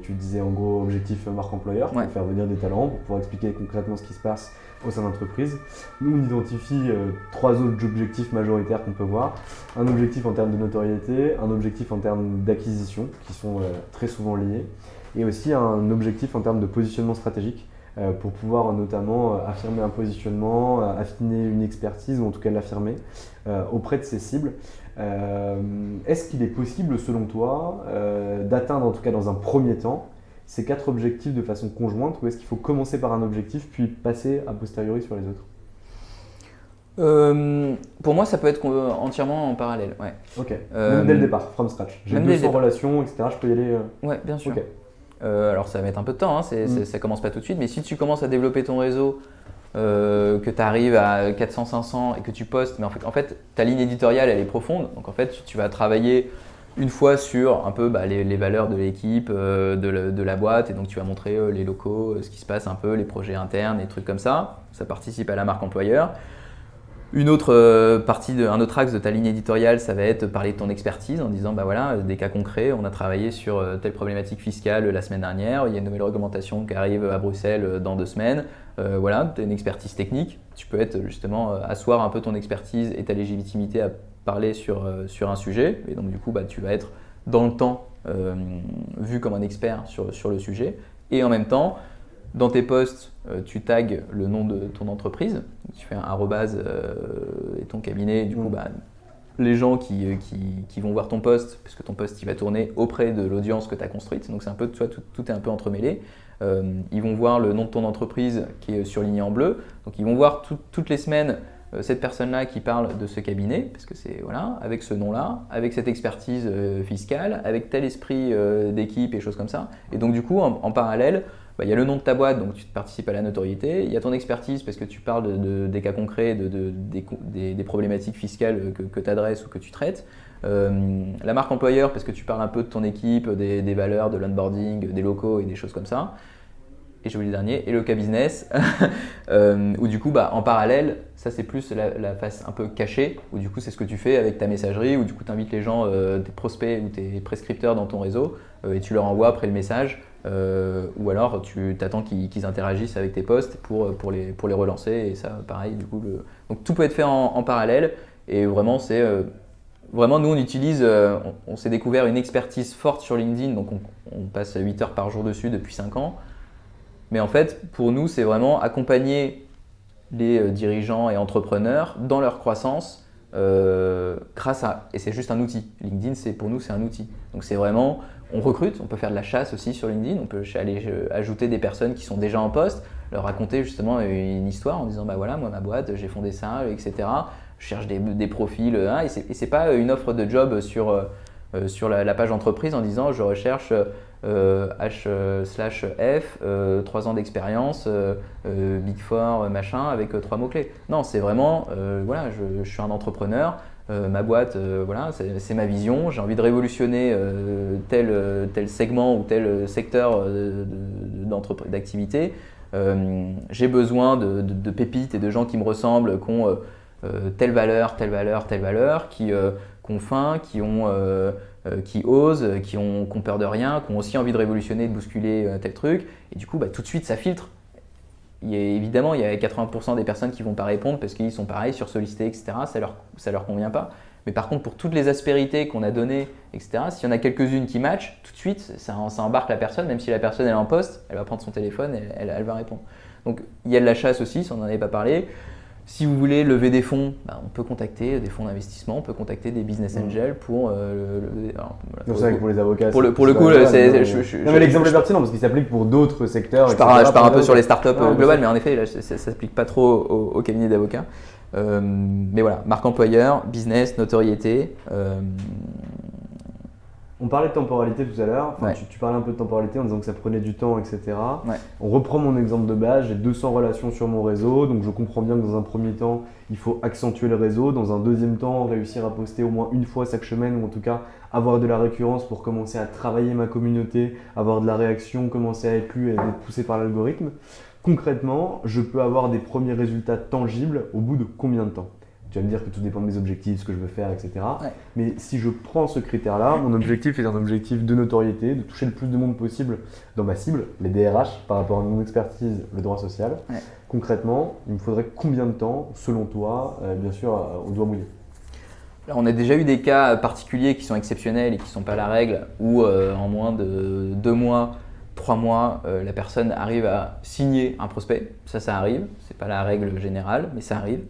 tu disais en gros objectif marque employeur pour faire venir des talents, pour pouvoir expliquer concrètement ce qui se passe au sein d'entreprise. Nous, on identifie 3 autres objectifs majoritaires qu'on peut voir. Un objectif en termes de notoriété, un objectif en termes d'acquisition, qui sont très souvent liés, et aussi un objectif en termes de positionnement stratégique, pour pouvoir notamment affirmer un positionnement, affiner une expertise, ou en tout cas l'affirmer auprès de ses cibles. Est-ce qu'il est possible, selon toi, d'atteindre, en tout cas dans un premier temps, ces 4 objectifs de façon conjointe, ou est-ce qu'il faut commencer par un objectif puis passer a posteriori sur les autres? Pour moi, ça peut être entièrement en parallèle. Ouais. Ok, même dès le départ, from scratch. J'ai 200 relations, etc. Je peux y aller Ouais, bien sûr. Okay. Alors ça va mettre un peu de temps, ça commence pas tout de suite, mais si tu commences à développer ton réseau, que tu arrives à 400-500 et que tu postes, mais en fait ta ligne éditoriale elle est profonde, donc en fait tu vas travailler une fois sur un peu les valeurs de l'équipe, de la boîte, et donc tu vas montrer les locaux, ce qui se passe un peu, les projets internes, des trucs comme ça. Ça participe à la marque employeur. Une autre partie, un autre axe de ta ligne éditoriale, ça va être parler de ton expertise en disant voilà, des cas concrets, on a travaillé sur telle problématique fiscale la semaine dernière, il y a une nouvelle réglementation qui arrive à Bruxelles dans 2 semaines. Voilà, tu as une expertise technique, tu peux être justement asseoir un peu ton expertise et ta légitimité à parler sur un sujet, et donc du coup tu vas être dans le temps vu comme un expert sur le sujet, et en même temps, dans tes posts, tu tags le nom de ton entreprise, tu fais un arrobase et ton cabinet, du coup les gens qui vont voir ton post, puisque ton post il va tourner auprès de l'audience que tu as construite, donc c'est un peu, tu vois, tout est un peu entremêlé. Ils vont voir le nom de ton entreprise qui est surligné en bleu, donc ils vont voir toutes les semaines cette personne-là qui parle de ce cabinet, parce que c'est voilà, avec ce nom-là, avec cette expertise fiscale, avec tel esprit d'équipe et choses comme ça. Et donc du coup, en parallèle, il y a le nom de ta boîte, donc tu participes à la notoriété. Il y a ton expertise parce que tu parles des cas concrets, des problématiques fiscales que tu adresses ou que tu traites. La marque employeur parce que tu parles un peu de ton équipe, des valeurs, de l'onboarding, des locaux et des choses comme ça. Et j'ai oublié le dernier, et le cas business, où du coup, en parallèle, ça c'est plus la face un peu cachée, où du coup c'est ce que tu fais avec ta messagerie, où du coup tu invites les gens, tes prospects ou tes prescripteurs dans ton réseau, et tu leur envoies après le message, ou alors tu t'attends qu'ils interagissent avec tes posts pour les relancer, et ça pareil, du coup, donc tout peut être fait en parallèle, et vraiment c'est… Vraiment, nous, on utilise, on s'est découvert une expertise forte sur LinkedIn, donc on passe 8 heures par jour dessus depuis 5 ans. Mais en fait, pour nous, c'est vraiment accompagner les dirigeants et entrepreneurs dans leur croissance grâce à… Et c'est juste un outil. LinkedIn, pour nous, c'est un outil. Donc c'est vraiment… On recrute, on peut faire de la chasse aussi sur LinkedIn, on peut aller ajouter des personnes qui sont déjà en poste, leur raconter justement une histoire en disant voilà, moi ma boîte, j'ai fondé ça, etc. Je cherche des profils, et c'est pas une offre de job sur la page entreprise en disant je recherche H/F, 3 ans d'expérience, Big Four, machin, avec 3 mots-clés. Non, c'est vraiment, voilà, je suis un entrepreneur, ma boîte, voilà, c'est ma vision, j'ai envie de révolutionner tel segment ou tel secteur d'activité. J'ai besoin de pépites et de gens qui me ressemblent, qui ont telle valeur, qui ont faim, qui osent, qui ont peur de rien, qui ont aussi envie de révolutionner, de bousculer tel truc. Et du coup, tout de suite, ça filtre. Évidemment, il y a 80% des personnes qui ne vont pas répondre parce qu'ils sont pareils, sursollicités, etc. Ça leur convient pas. Mais par contre, pour toutes les aspérités qu'on a données, etc., s'il y en a quelques-unes qui matchent, tout de suite, ça embarque la personne, même si la personne elle est en poste, elle va prendre son téléphone et elle va répondre. Donc, il y a de la chasse aussi, si on n'en avait pas parlé. Si vous voulez lever des fonds, on peut contacter des fonds d'investissement, on peut contacter des business angels pour c'est vrai que pour les avocats. Pour le coup, non, mais l'exemple est pertinent parce qu'il s'applique pour d'autres secteurs. Je pars un peu sur les startups globales, mais en effet, là, ça ne s'applique pas trop au cabinet d'avocats. Mais voilà, marque employeur, business, notoriété. On parlait de temporalité tout à l'heure, Ouais. tu parlais un peu de temporalité en disant que ça prenait du temps, etc. Ouais. On reprend mon exemple de base, j'ai 200 relations sur mon réseau, donc je comprends bien que dans un premier temps, il faut accentuer le réseau, dans un deuxième temps, réussir à poster au moins une fois chaque semaine, ou en tout cas avoir de la récurrence pour commencer à travailler ma communauté, avoir de la réaction, commencer à être lu et être poussé par l'algorithme. Concrètement, je peux avoir des premiers résultats tangibles au bout de combien de temps ? Tu vas me dire que tout dépend de mes objectifs, ce que je veux faire, etc. Ouais. Mais si je prends ce critère-là, mon objectif est un objectif de notoriété, de toucher le plus de monde possible dans ma cible, les DRH, par rapport à mon expertise, le droit social. Ouais. Concrètement, il me faudrait combien de temps, selon toi, bien sûr, au doigt mouillé ? Alors, on a déjà eu des cas particuliers qui sont exceptionnels et qui ne sont pas la règle, où en moins de 2 mois, 3 mois, la personne arrive à signer un prospect. Ça arrive, ce n'est pas la règle générale, mais ça arrive.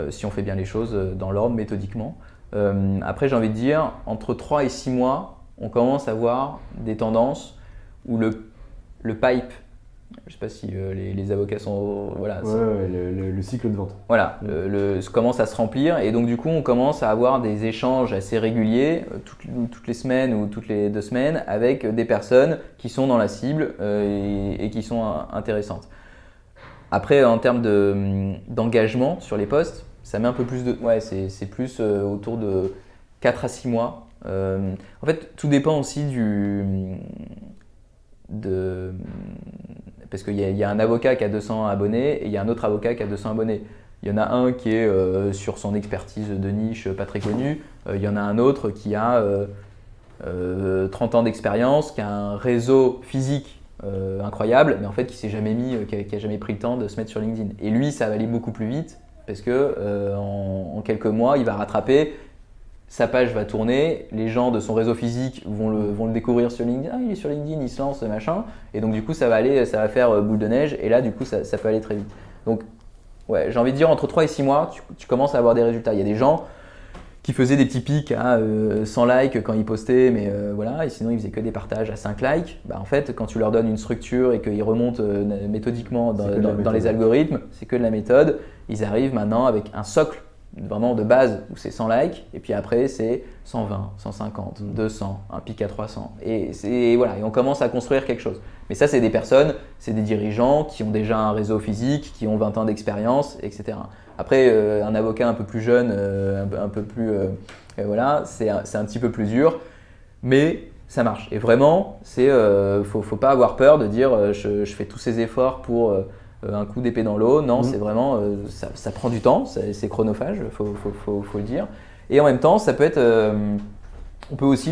Si on fait bien les choses dans l'ordre, méthodiquement. Après, j'ai envie de dire, entre 3 et 6 mois, on commence à voir des tendances où le pipe, je ne sais pas si les avocats sont… Voilà, le cycle de vente. Voilà, commence à se remplir et donc du coup, on commence à avoir des échanges assez réguliers, toutes les semaines ou toutes les 2 semaines, avec des personnes qui sont dans la cible et qui sont intéressantes. Après, en termes d'engagement sur les posts, ça met un peu plus de… Ouais, c'est plus autour de 4 à 6 mois En fait, tout dépend aussi parce qu'il y a un avocat qui a 200 abonnés et il y a un autre avocat qui a 200 abonnés. Il y en a un qui est sur son expertise de niche pas très connue. Il y en a un autre qui a 30 ans d'expérience, qui a un réseau physique incroyable, mais en fait qui a jamais pris le temps de se mettre sur LinkedIn. Et lui, ça va aller beaucoup plus vite parce que en quelques mois, il va rattraper. Sa page va tourner, les gens de son réseau physique vont le découvrir sur LinkedIn. Ah, il est sur LinkedIn, il se lance, machin. Et donc, du coup, ça va faire boule de neige. Et là, du coup, ça peut aller très vite. Donc, ouais, j'ai envie de dire, entre 3 et 6 mois, tu commences à avoir des résultats. Il y a des gens qui faisaient des petits pics à 100 likes quand ils postaient, mais voilà, et sinon, ils faisaient que des partages à 5 likes. Bah, en fait, quand tu leur donnes une structure et qu'ils remontent méthodiquement dans les algorithmes, c'est que de la méthode. Ils arrivent maintenant avec un socle vraiment de base où c'est 100 likes et puis après c'est 120, 150, 200, un pic à 300 et voilà, et on commence à construire quelque chose. Mais ça, c'est des personnes, c'est des dirigeants qui ont déjà un réseau physique, qui ont 20 ans d'expérience, etc. Après, un avocat un peu plus jeune, un peu plus voilà, c'est un petit peu plus dur, mais ça marche. Et vraiment, faut pas avoir peur de dire je fais tous ces efforts pour un coup d'épée dans l'eau. Non, c'est vraiment, ça prend du temps, c'est chronophage, faut le dire. Et en même temps, ça peut être, on peut aussi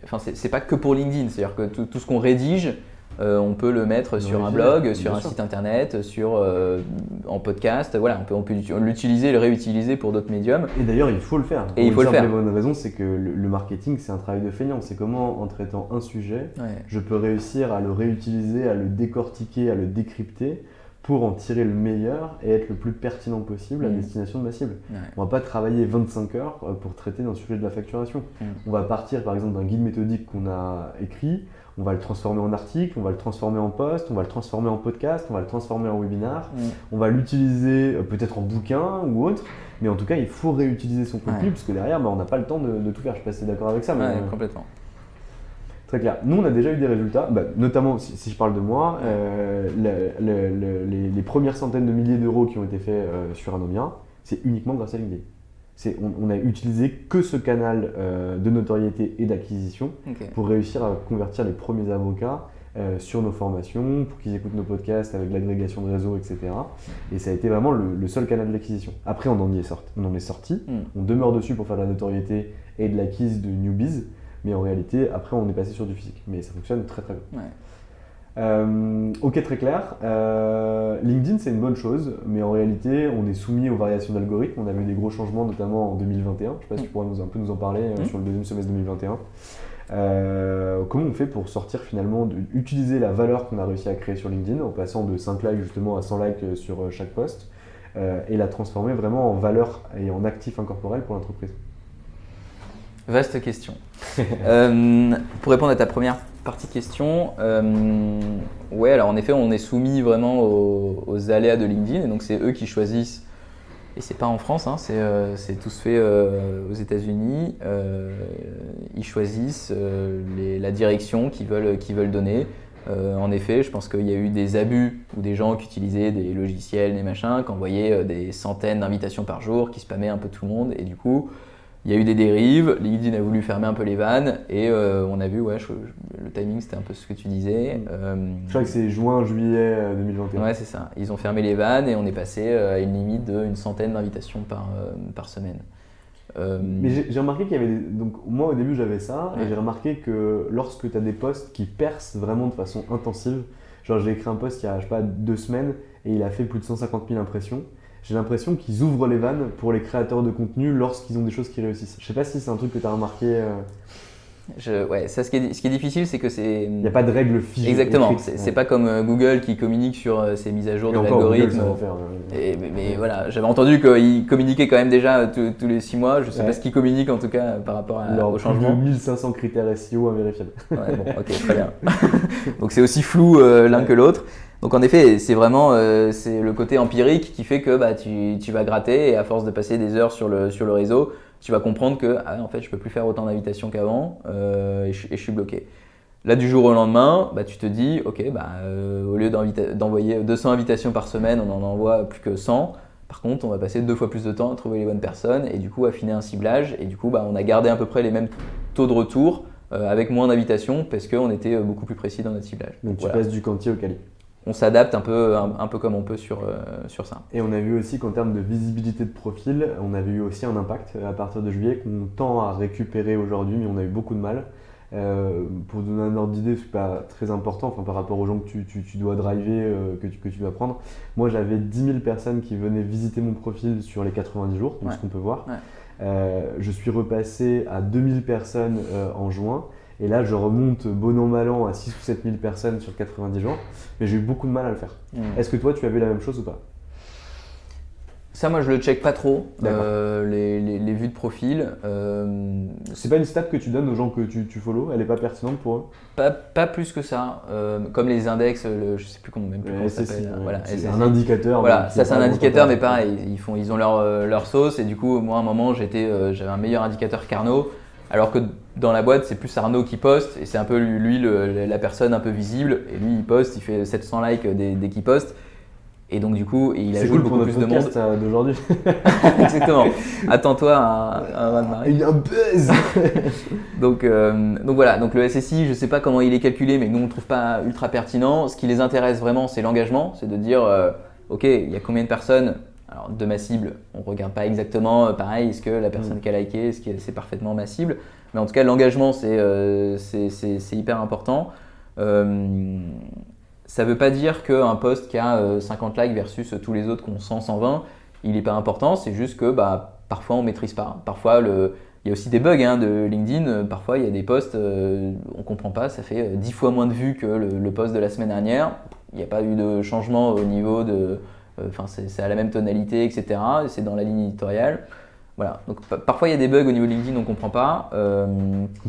enfin, c'est pas que pour LinkedIn, c'est-à-dire que tout ce qu'on rédige, on peut le mettre sur un blog, sur un site internet, en podcast. Voilà, on peut l'utiliser, le réutiliser pour d'autres médiums. Et d'ailleurs, il faut le faire. Et il faut le faire. La bonne raison, c'est que le marketing, c'est un travail de feignant. C'est comment, en traitant un sujet, je peux réussir à le réutiliser, à le décortiquer, à le décrypter pour en tirer le meilleur et être le plus pertinent possible à destination de ma cible. On va pas travailler 25 heures pour traiter d'un sujet de la facturation. On va partir par exemple d'un guide méthodique qu'on a écrit, on va le transformer en article, on va le transformer en post, on va le transformer en podcast, on va le transformer en webinar, on va l'utiliser peut-être en bouquin ou autre, mais en tout cas il faut réutiliser son contenu parce que derrière on n'a pas le temps de tout faire. Je sais pas si tu es d'accord avec ça. Mais, complètement. Très clair. Nous, on a déjà eu des résultats, notamment si je parle de moi, les premières centaines de milliers d'euros qui ont été faits sur Anomia, c'est uniquement grâce à LinkedIn. On a utilisé que ce canal de notoriété et d'acquisition pour réussir à convertir les premiers avocats sur nos formations, pour qu'ils écoutent nos podcasts avec l'agrégation de réseau, etc. Et ça a été vraiment le seul canal d'acquisition. Après, on en est sorti, on demeure dessus pour faire de la notoriété et de l'acquise de newbies. Mais en réalité, après, on est passé sur du physique. Mais ça fonctionne très très bien. Ok, très clair. LinkedIn, c'est une bonne chose, mais en réalité, on est soumis aux variations d'algorithmes. On a eu des gros changements, notamment en 2021. Je ne sais pas si tu pourrais un peu nous en parler sur le deuxième semestre 2021. Comment on fait pour sortir finalement, utiliser la valeur qu'on a réussi à créer sur LinkedIn en passant de 5 likes justement à 100 likes sur chaque post et la transformer vraiment en valeur et en actif incorporel pour l'entreprise? Vaste question. Pour répondre à ta première partie de question, ouais, alors en effet, on est soumis vraiment aux aléas de LinkedIn, et donc c'est eux qui choisissent, et c'est pas en France, c'est tout se fait aux États-Unis. Ils choisissent la direction qu'ils veulent donner. En effet, je pense qu'il y a eu des abus ou des gens qui utilisaient des logiciels, des machins, qui envoyaient des centaines d'invitations par jour, qui spammaient un peu tout le monde, et du coup, il y a eu des dérives, LinkedIn a voulu fermer un peu les vannes et on a vu, le timing c'était un peu ce que tu disais. Je crois que c'est juillet 2021. Ouais, c'est ça. Ils ont fermé les vannes et on est passé à une limite d'une centaine d'invitations par semaine. Mais j'ai remarqué qu'il y avait donc moi au début j'avais ça et j'ai remarqué que lorsque tu as des posts qui percent vraiment de façon intensive, genre j'ai écrit un post il y a 2 semaines et il a fait plus de 150 000 impressions. J'ai l'impression qu'ils ouvrent les vannes pour les créateurs de contenu lorsqu'ils ont des choses qui réussissent. Je sais pas si c'est un truc que tu as remarqué. Ça, ce qui est difficile, c'est que c'est. Il n'y a pas de règles figées. Exactement. C'est pas comme Google qui communique sur ses mises à jour de l'algorithme. Mais voilà, j'avais entendu qu'ils communiquaient quand même déjà tous les 6 mois. Je sais pas ce qu'ils communiquent en tout cas par rapport au changement. 1500 critères SEO invérifiables. Ouais, bon, ok, très bien. Donc c'est aussi flou l'un que l'autre. Donc en effet, c'est vraiment c'est le côté empirique qui fait que tu vas gratter et à force de passer des heures sur le réseau, tu vas comprendre que en fait je peux plus faire autant d'invitations qu'avant et je suis bloqué. Là du jour au lendemain, tu te dis ok au lieu d'envoyer 200 invitations par semaine, on en envoie plus que 100. Par contre, on va passer 2 fois plus de temps à trouver les bonnes personnes et du coup affiner un ciblage. Et du coup, on a gardé à peu près les mêmes taux de retour avec moins d'invitations parce qu'on était beaucoup plus précis dans notre ciblage. Donc tu passes du quanti au quali. On s'adapte un peu comme on peut sur ça. Et on a vu aussi qu'en termes de visibilité de profil, on avait eu aussi un impact à partir de juillet qu'on tend à récupérer aujourd'hui, mais on a eu beaucoup de mal. Pour donner un ordre d'idée, c'est pas très important par rapport aux gens que tu dois driver, que tu dois prendre. Moi, j'avais 10 000 personnes qui venaient visiter mon profil sur les 90 jours, donc ce qu'on peut voir. Je suis repassé à 2000 personnes en juin. Et là, je remonte bon an, mal an à 6 ou 7 000 personnes sur 90 jours. Mais j'ai eu beaucoup de mal à le faire. Est-ce que toi, tu avais la même chose ou pas ? Ça, moi, je le check pas trop, les vues de profil. C'est pas une stat que tu donnes aux gens que tu follow, elle est pas pertinente pour eux ? Pas plus que ça. Comme les index, je sais plus comment ça s'appelle. Voilà, c'est un indicateur. Voilà, ça c'est un indicateur, mais pareil, ils ont leur sauce. Et du coup, moi, à un moment, j'avais un meilleur indicateur qu'Arnaud. Alors que dans la boîte, c'est plus Arnaud qui poste et c'est un peu lui la personne un peu visible. Et lui, il poste, il fait 700 likes dès qu'il poste. Et donc du coup, il ajoute beaucoup plus de monde. C'est cool d'aujourd'hui. Exactement. Attends-toi à un raz-de-marée. Un buzz. donc voilà. Donc le SSI, je ne sais pas comment il est calculé, mais nous on ne le trouve pas ultra pertinent. Ce qui les intéresse vraiment, c'est l'engagement, c'est de dire, ok, il y a combien de personnes. Alors de ma cible, on ne regarde pas exactement pareil, est-ce que la personne qui a liké, est-ce que c'est parfaitement ma cible. Mais en tout cas, l'engagement, c'est hyper important. Ça ne veut pas dire qu'un post qui a 50 likes versus tous les autres qui ont 100, 120, il n'est pas important. C'est juste que parfois, on ne maîtrise pas. Parfois, il y a aussi des bugs de LinkedIn. Parfois, il y a des posts, on ne comprend pas. Ça fait 10 fois moins de vues que le post de la semaine dernière. Il n'y a pas eu de changement au niveau de… c'est à la même tonalité, etc. C'est dans la ligne éditoriale. Voilà. Donc parfois il y a des bugs au niveau de LinkedIn, on ne comprend pas.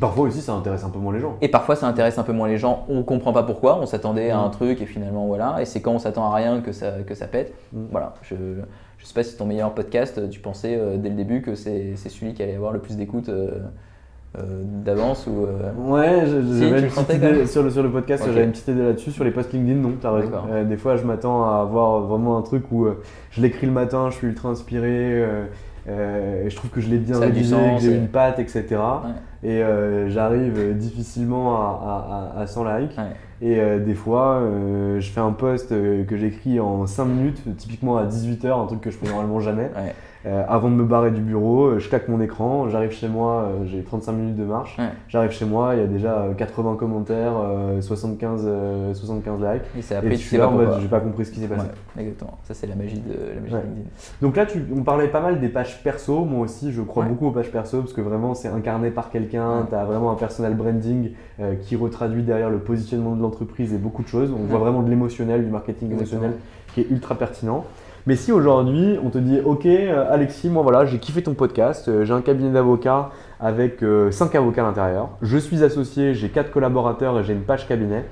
Parfois aussi ça intéresse un peu moins les gens. Et parfois ça intéresse un peu moins les gens, on ne comprend pas pourquoi, on s'attendait à un truc et finalement voilà. Et c'est quand on s'attend à rien que ça pète. Voilà. Je ne sais pas si ton meilleur podcast, tu pensais dès le début que c'est celui qui allait avoir le plus d'écoute d'avance ou Ouais, j'avais une petite idée sur le podcast, okay. J'avais une petite idée là-dessus. Sur les posts LinkedIn, non, t'as raison. Des fois, je m'attends à avoir vraiment un truc où je l'écris le matin, je suis ultra inspiré, je trouve que je l'ai bien rédigé, que j'ai une patte, etc. Ouais. Et j'arrive difficilement à 100 likes. Ouais. Et des fois, je fais un post que j'écris en 5 minutes, typiquement à 18h, un truc que je fais normalement jamais. Ouais. Avant de me barrer du bureau, je claque mon écran, j'arrive chez moi, j'ai 35 minutes de marche, j'arrive chez moi, il y a déjà 80 commentaires, 75 likes. Et c'est après, je suis là en mode, j'ai pas compris ce qui s'est passé. Ouais, exactement, ça c'est la magie de LinkedIn. Donc là, on parlait pas mal des pages perso, moi aussi je crois beaucoup aux pages perso parce que vraiment c'est incarné par quelqu'un, tu as vraiment un personal branding qui retraduit derrière le positionnement de l'entreprise et beaucoup de choses. On voit vraiment de l'émotionnel, du marketing émotionnel qui est ultra pertinent. Mais si aujourd'hui on te dit ok Alexis, moi voilà, j'ai kiffé ton podcast, j'ai un cabinet d'avocats avec 5 avocats à l'intérieur, je suis associé, j'ai 4 collaborateurs et j'ai une page cabinet,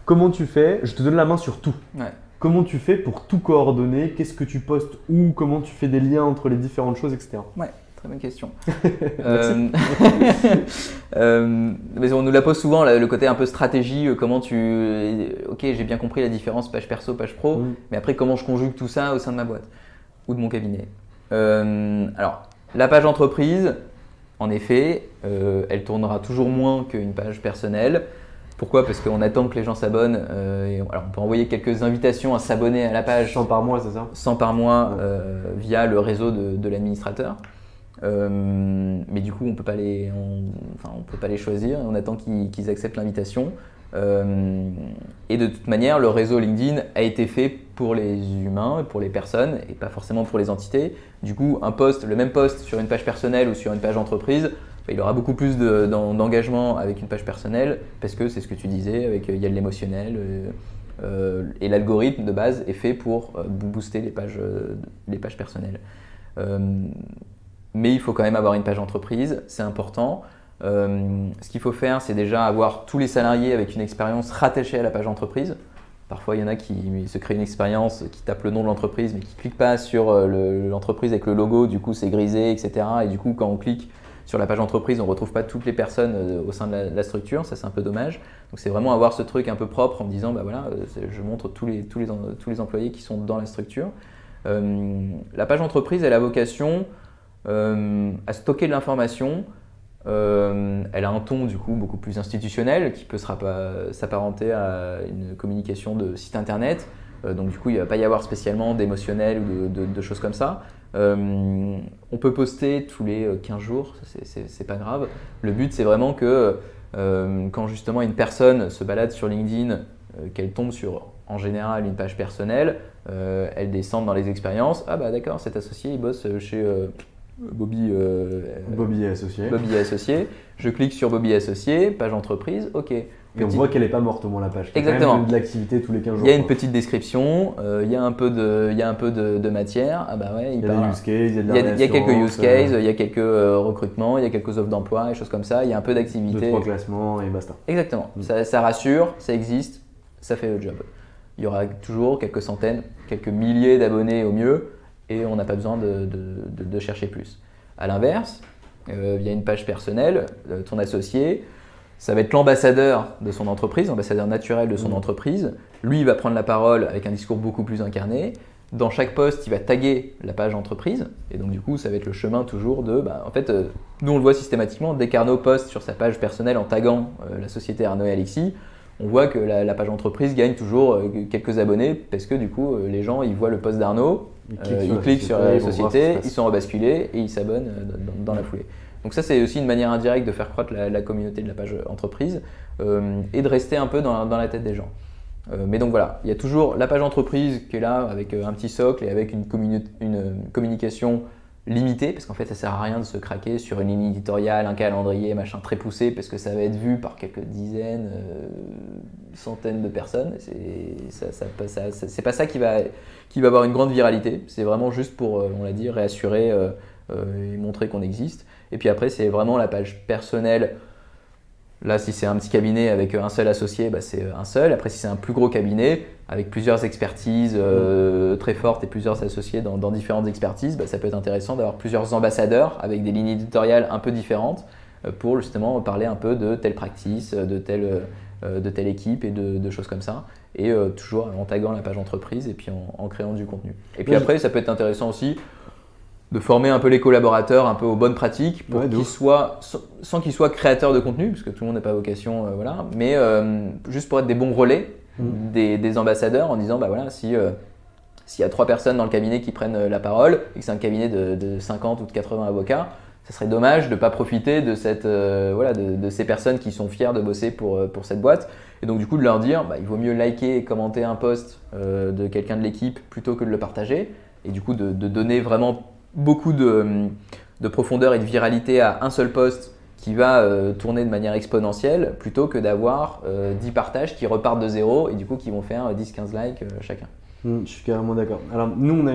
comment tu fais? Je te donne la main sur tout. Ouais. Comment tu fais pour tout coordonner? Qu'est-ce que tu postes où? Comment tu fais des liens entre les différentes choses, etc. Ouais. Très bonne question. Mais on nous la pose souvent, le côté un peu stratégie, comment ok, j'ai bien compris la différence page perso, page pro, mais après comment je conjugue tout ça au sein de ma boîte ou de mon cabinet. Alors, la page entreprise, en effet, elle tournera toujours moins qu'une page personnelle. Pourquoi? Parce qu'on attend que les gens s'abonnent. Alors on peut envoyer quelques invitations à s'abonner à la page. 100 par mois, c'est ça? 100 par mois via le réseau de l'administrateur. Mais du coup, on peut pas les choisir. On attend qu'ils acceptent l'invitation. Et de toute manière, le réseau LinkedIn a été fait pour les humains, pour les personnes, et pas forcément pour les entités. Du coup, le même post sur une page personnelle ou sur une page entreprise, il aura beaucoup plus d'engagement avec une page personnelle parce que c'est ce que tu disais, il y a de l'émotionnel. Et l'algorithme de base est fait pour booster les pages personnelles. Mais il faut quand même avoir une page entreprise, c'est important. Ce qu'il faut faire, c'est déjà avoir tous les salariés avec une expérience rattachée à la page entreprise. Parfois, il y en a qui se créent une expérience, qui tapent le nom de l'entreprise, mais qui ne cliquent pas sur l'entreprise avec le logo, du coup c'est grisé, etc. Et du coup, quand on clique sur la page entreprise, on ne retrouve pas toutes les personnes au sein de la structure, ça c'est un peu dommage. Donc c'est vraiment avoir ce truc un peu propre en me disant, voilà, je montre tous les employés qui sont dans la structure. La page entreprise, elle a vocation à stocker de l'information. Elle a un ton du coup beaucoup plus institutionnel qui peut s'apparenter à une communication de site internet. Donc du coup, il ne va pas y avoir spécialement d'émotionnel ou de choses comme ça. On peut poster tous les 15 jours, c'est pas grave. Le but, c'est vraiment que quand justement une personne se balade sur LinkedIn, qu'elle tombe sur en général une page personnelle, elle descende dans les expériences. Ah bah d'accord, cet associé il bosse chez Bobby Bobby et associé. Bobby et associé. Je clique sur Bobby et associé, page entreprise, ok. Et on voit qu'elle n'est pas morte au moins la page. Exactement. Il y a quand même de l'activité tous les 15 jours. Il y a une petite description, il y a un peu de matière. Ah bah ouais, il y a des use cases, il y a de la il y a quelques use cases, il y a quelques recrutements, il y a quelques offres d'emploi et choses comme ça. Il y a un peu d'activité. 2-3 classements et basta. Exactement. Ça rassure, ça existe, ça fait le job. Il y aura toujours quelques centaines, quelques milliers d'abonnés au mieux et on n'a pas besoin de chercher plus. À l'inverse, il y a une page personnelle, ton associé, ça va être l'ambassadeur de son entreprise, l'ambassadeur naturel de son entreprise. Lui, il va prendre la parole avec un discours beaucoup plus incarné. Dans chaque post, il va taguer la page entreprise. Et donc, du coup, ça va être le chemin toujours de… en fait, nous, on le voit systématiquement. Dès qu'Arnaud poste sur sa page personnelle en taguant la société Arnaud et Alexis, on voit que la page entreprise gagne toujours quelques abonnés parce que du coup, les gens, ils voient le post d'Arnaud, ils cliquent sur la société, ils sont rebasculés et ils s'abonnent dans la foulée. Donc ça, c'est aussi une manière indirecte de faire croître la communauté de la page entreprise et de rester un peu dans la tête des gens. Mais donc voilà, il y a toujours la page entreprise qui est là avec un petit socle et avec une communication limitée, parce qu'en fait, ça sert à rien de se craquer sur une ligne éditoriale, un calendrier, machin très poussé, parce que ça va être vu par quelques dizaines, centaines de personnes. C'est pas ça qui va avoir une grande viralité. C'est vraiment juste pour, on l'a dit, réassurer et montrer qu'on existe. Et puis après, c'est vraiment la page personnelle. Là, si c'est un petit cabinet avec un seul associé, c'est un seul. Après, si c'est un plus gros cabinet avec plusieurs expertises très fortes et plusieurs associés dans différentes expertises, ça peut être intéressant d'avoir plusieurs ambassadeurs avec des lignes éditoriales un peu différentes pour justement parler un peu de telle practice, de telle équipe et de choses comme ça. Et toujours en taguant la page entreprise et puis en créant du contenu. Et puis après, ça peut être intéressant aussi de former un peu les collaborateurs un peu aux bonnes pratiques pour qu'ils soient, sans qu'ils soient créateurs de contenu, parce que tout le monde n'a pas vocation, mais juste pour être des bons relais des ambassadeurs en disant s'il y a 3 personnes dans le cabinet qui prennent la parole et que c'est un cabinet de 50 ou de 80 avocats, ça serait dommage de ne pas profiter de ces personnes qui sont fières de bosser pour cette boîte. Et donc du coup de leur dire il vaut mieux liker et commenter un post de quelqu'un de l'équipe plutôt que de le partager. Et du coup de donner vraiment beaucoup de profondeur et de viralité à un seul post qui va tourner de manière exponentielle plutôt que d'avoir 10 partages qui repartent de zéro et du coup qui vont faire 10-15 likes chacun. Je suis carrément d'accord. Alors nous, on a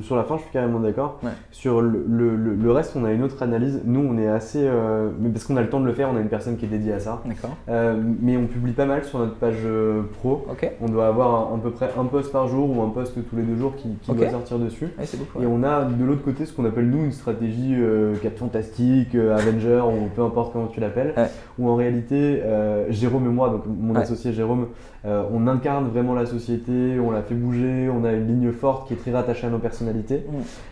sur la fin, je suis carrément d'accord. Ouais. Sur le reste, on a une autre analyse. Nous, on est assez… mais parce qu'on a le temps de le faire, on a une personne qui est dédiée à ça. D'accord. Mais on publie pas mal sur notre page pro. Okay. On doit avoir à peu près un post par jour ou un post tous les 2 jours qui doit sortir dessus. Ouais, c'est beaucoup, et on a de l'autre côté ce qu'on appelle nous une stratégie 4 fantastique, Avenger ou peu importe comment tu l'appelles. Ouais. Où en réalité, Jérôme et moi, donc mon associé Jérôme, on incarne vraiment la société, on la fait bouger. On a une ligne forte qui est très rattachée à nos personnalités.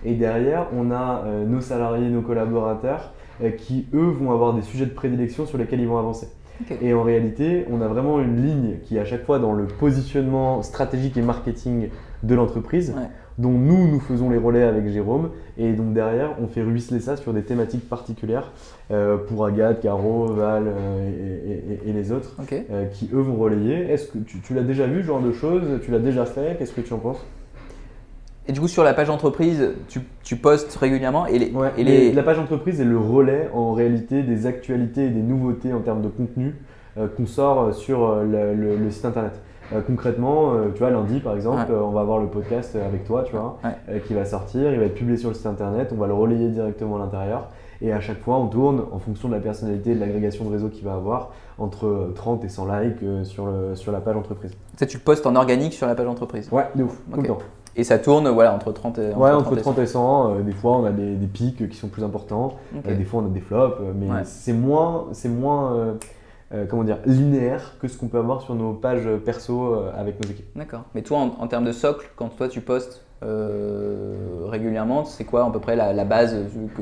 Et derrière, on a nos salariés, nos collaborateurs qui, eux, vont avoir des sujets de prédilection sur lesquels ils vont avancer. Okay. Et en réalité, on a vraiment une ligne qui est à chaque fois dans le positionnement stratégique et marketing de l'entreprise, dont nous faisons les relais avec Jérôme. Et donc derrière, on fait ruisseler ça sur des thématiques particulières pour Agathe, Caro, Val et les autres qui, eux, vont relayer. Est-ce que tu l'as déjà vu, ce genre de choses? Tu l'as déjà fait? Qu'est-ce que tu en penses? Et du coup, sur la page entreprise, tu postes régulièrement La page entreprise est le relais en réalité des actualités et des nouveautés en termes de contenu qu'on sort sur le site internet. Concrètement, tu vois, lundi par exemple, on va avoir le podcast avec toi, tu vois, qui va sortir, il va être publié sur le site internet, on va le relayer directement à l'intérieur. Et à chaque fois, on tourne en fonction de la personnalité et de l'agrégation de réseau qu'il va avoir entre 30 et 100 likes sur la page entreprise. Tu postes en organique sur la page entreprise? Ouais, de ouf, tout le temps. Et ça tourne entre 30 et 100. Entre 30 et 100. Des fois, on a des pics qui sont plus importants. Des fois, on a des flops. Mais c'est moins linéaire que ce qu'on peut avoir sur nos pages perso avec nos équipes. D'accord. Mais toi, en termes de socle, quand toi tu postes, régulièrement, c'est quoi à peu près la base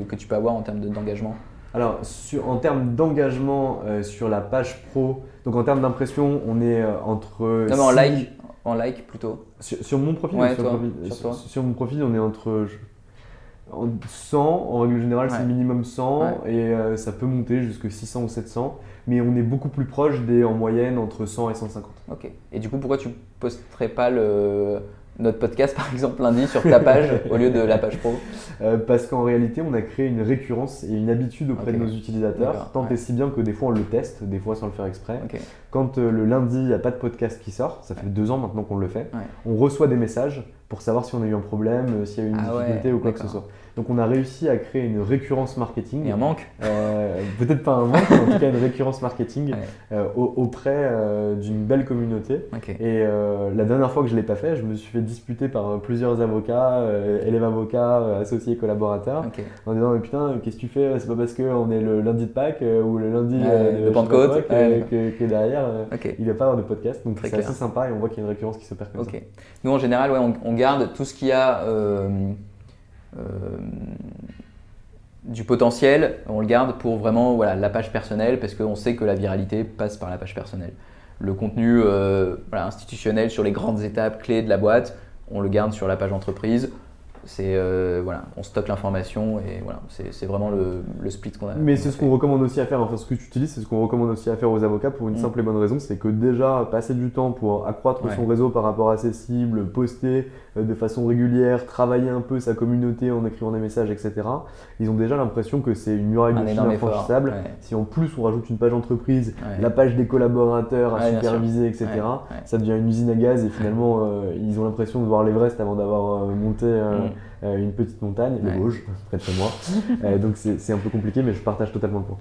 que tu peux avoir en termes d'engagement? Alors, en termes d'engagement sur la page pro, donc en termes d'impression, on est entre. Non, mais en like plutôt. Sur mon profil, Ouais, sur toi, le profil, sur toi. sur mon profil, on est entre 100, en règle générale, c'est Ouais. minimum 100 et ça peut monter jusqu'à 600 ou 700, mais on est beaucoup plus proche en moyenne entre 100 et 150. Ok. Et du coup, pourquoi tu posterais pas notre podcast par exemple lundi sur ta page au lieu de la page pro? Parce qu'en réalité, on a créé une récurrence et une habitude auprès de nos utilisateurs, D'accord, tant ouais. et si bien que des fois on le teste, des fois sans le faire exprès. Ok. Quand le lundi, il n'y a pas de podcast qui sort, ça fait 2 ans maintenant qu'on le fait, Ouais. on reçoit des messages pour savoir si on a eu un problème, s'il y a eu une difficulté ou quoi que ce soit. Donc on a réussi à créer une récurrence marketing. Et un manque? Peut-être pas un manque, mais en tout cas une récurrence marketing Ouais. auprès d'une belle communauté. Ok. Et la dernière fois que je ne l'ai pas fait, je me suis fait disputer par plusieurs avocats, élèves avocats, associés, collaborateurs, Ok. en disant mais putain, qu'est-ce que tu fais? C'est pas parce qu'on est le lundi de Pâques ou le lundi de Pentecôte que derrière Ok. il va pas avoir de podcast. Donc Très c'est clair. assez sympa et on voit qu'il y a une récurrence qui s'opère comme ça. Ok. Nous en général, ouais, on garde tout ce qui a du potentiel, on le garde pour vraiment voilà, la page personnelle parce qu'on sait que la viralité passe par la page personnelle. Le contenu voilà, institutionnel sur les grandes étapes clés de la boîte, on le garde sur la page entreprise. C'est voilà, on stocke l'information et voilà, c'est vraiment le split qu'on a. Mais c'est ce qu'on recommande aussi à faire, enfin ce que tu utilises, c'est ce qu'on recommande aussi à faire aux avocats pour une simple et bonne raison, c'est que déjà passer du temps pour accroître son réseau par rapport à ses cibles, poster de façon régulière, travailler un peu sa communauté en écrivant des messages, etc. Ils ont déjà l'impression que c'est une muraille de Chine infranchissable. Ouais. Si en plus on rajoute une page entreprise, Ouais. la page des collaborateurs à Ouais, superviser, etc., ça devient une usine à gaz et finalement ils ont l'impression de voir l'Everest avant d'avoir monté une petite montagne, le Vosges, près de chez moi. Donc c'est un peu compliqué, mais je partage totalement le point.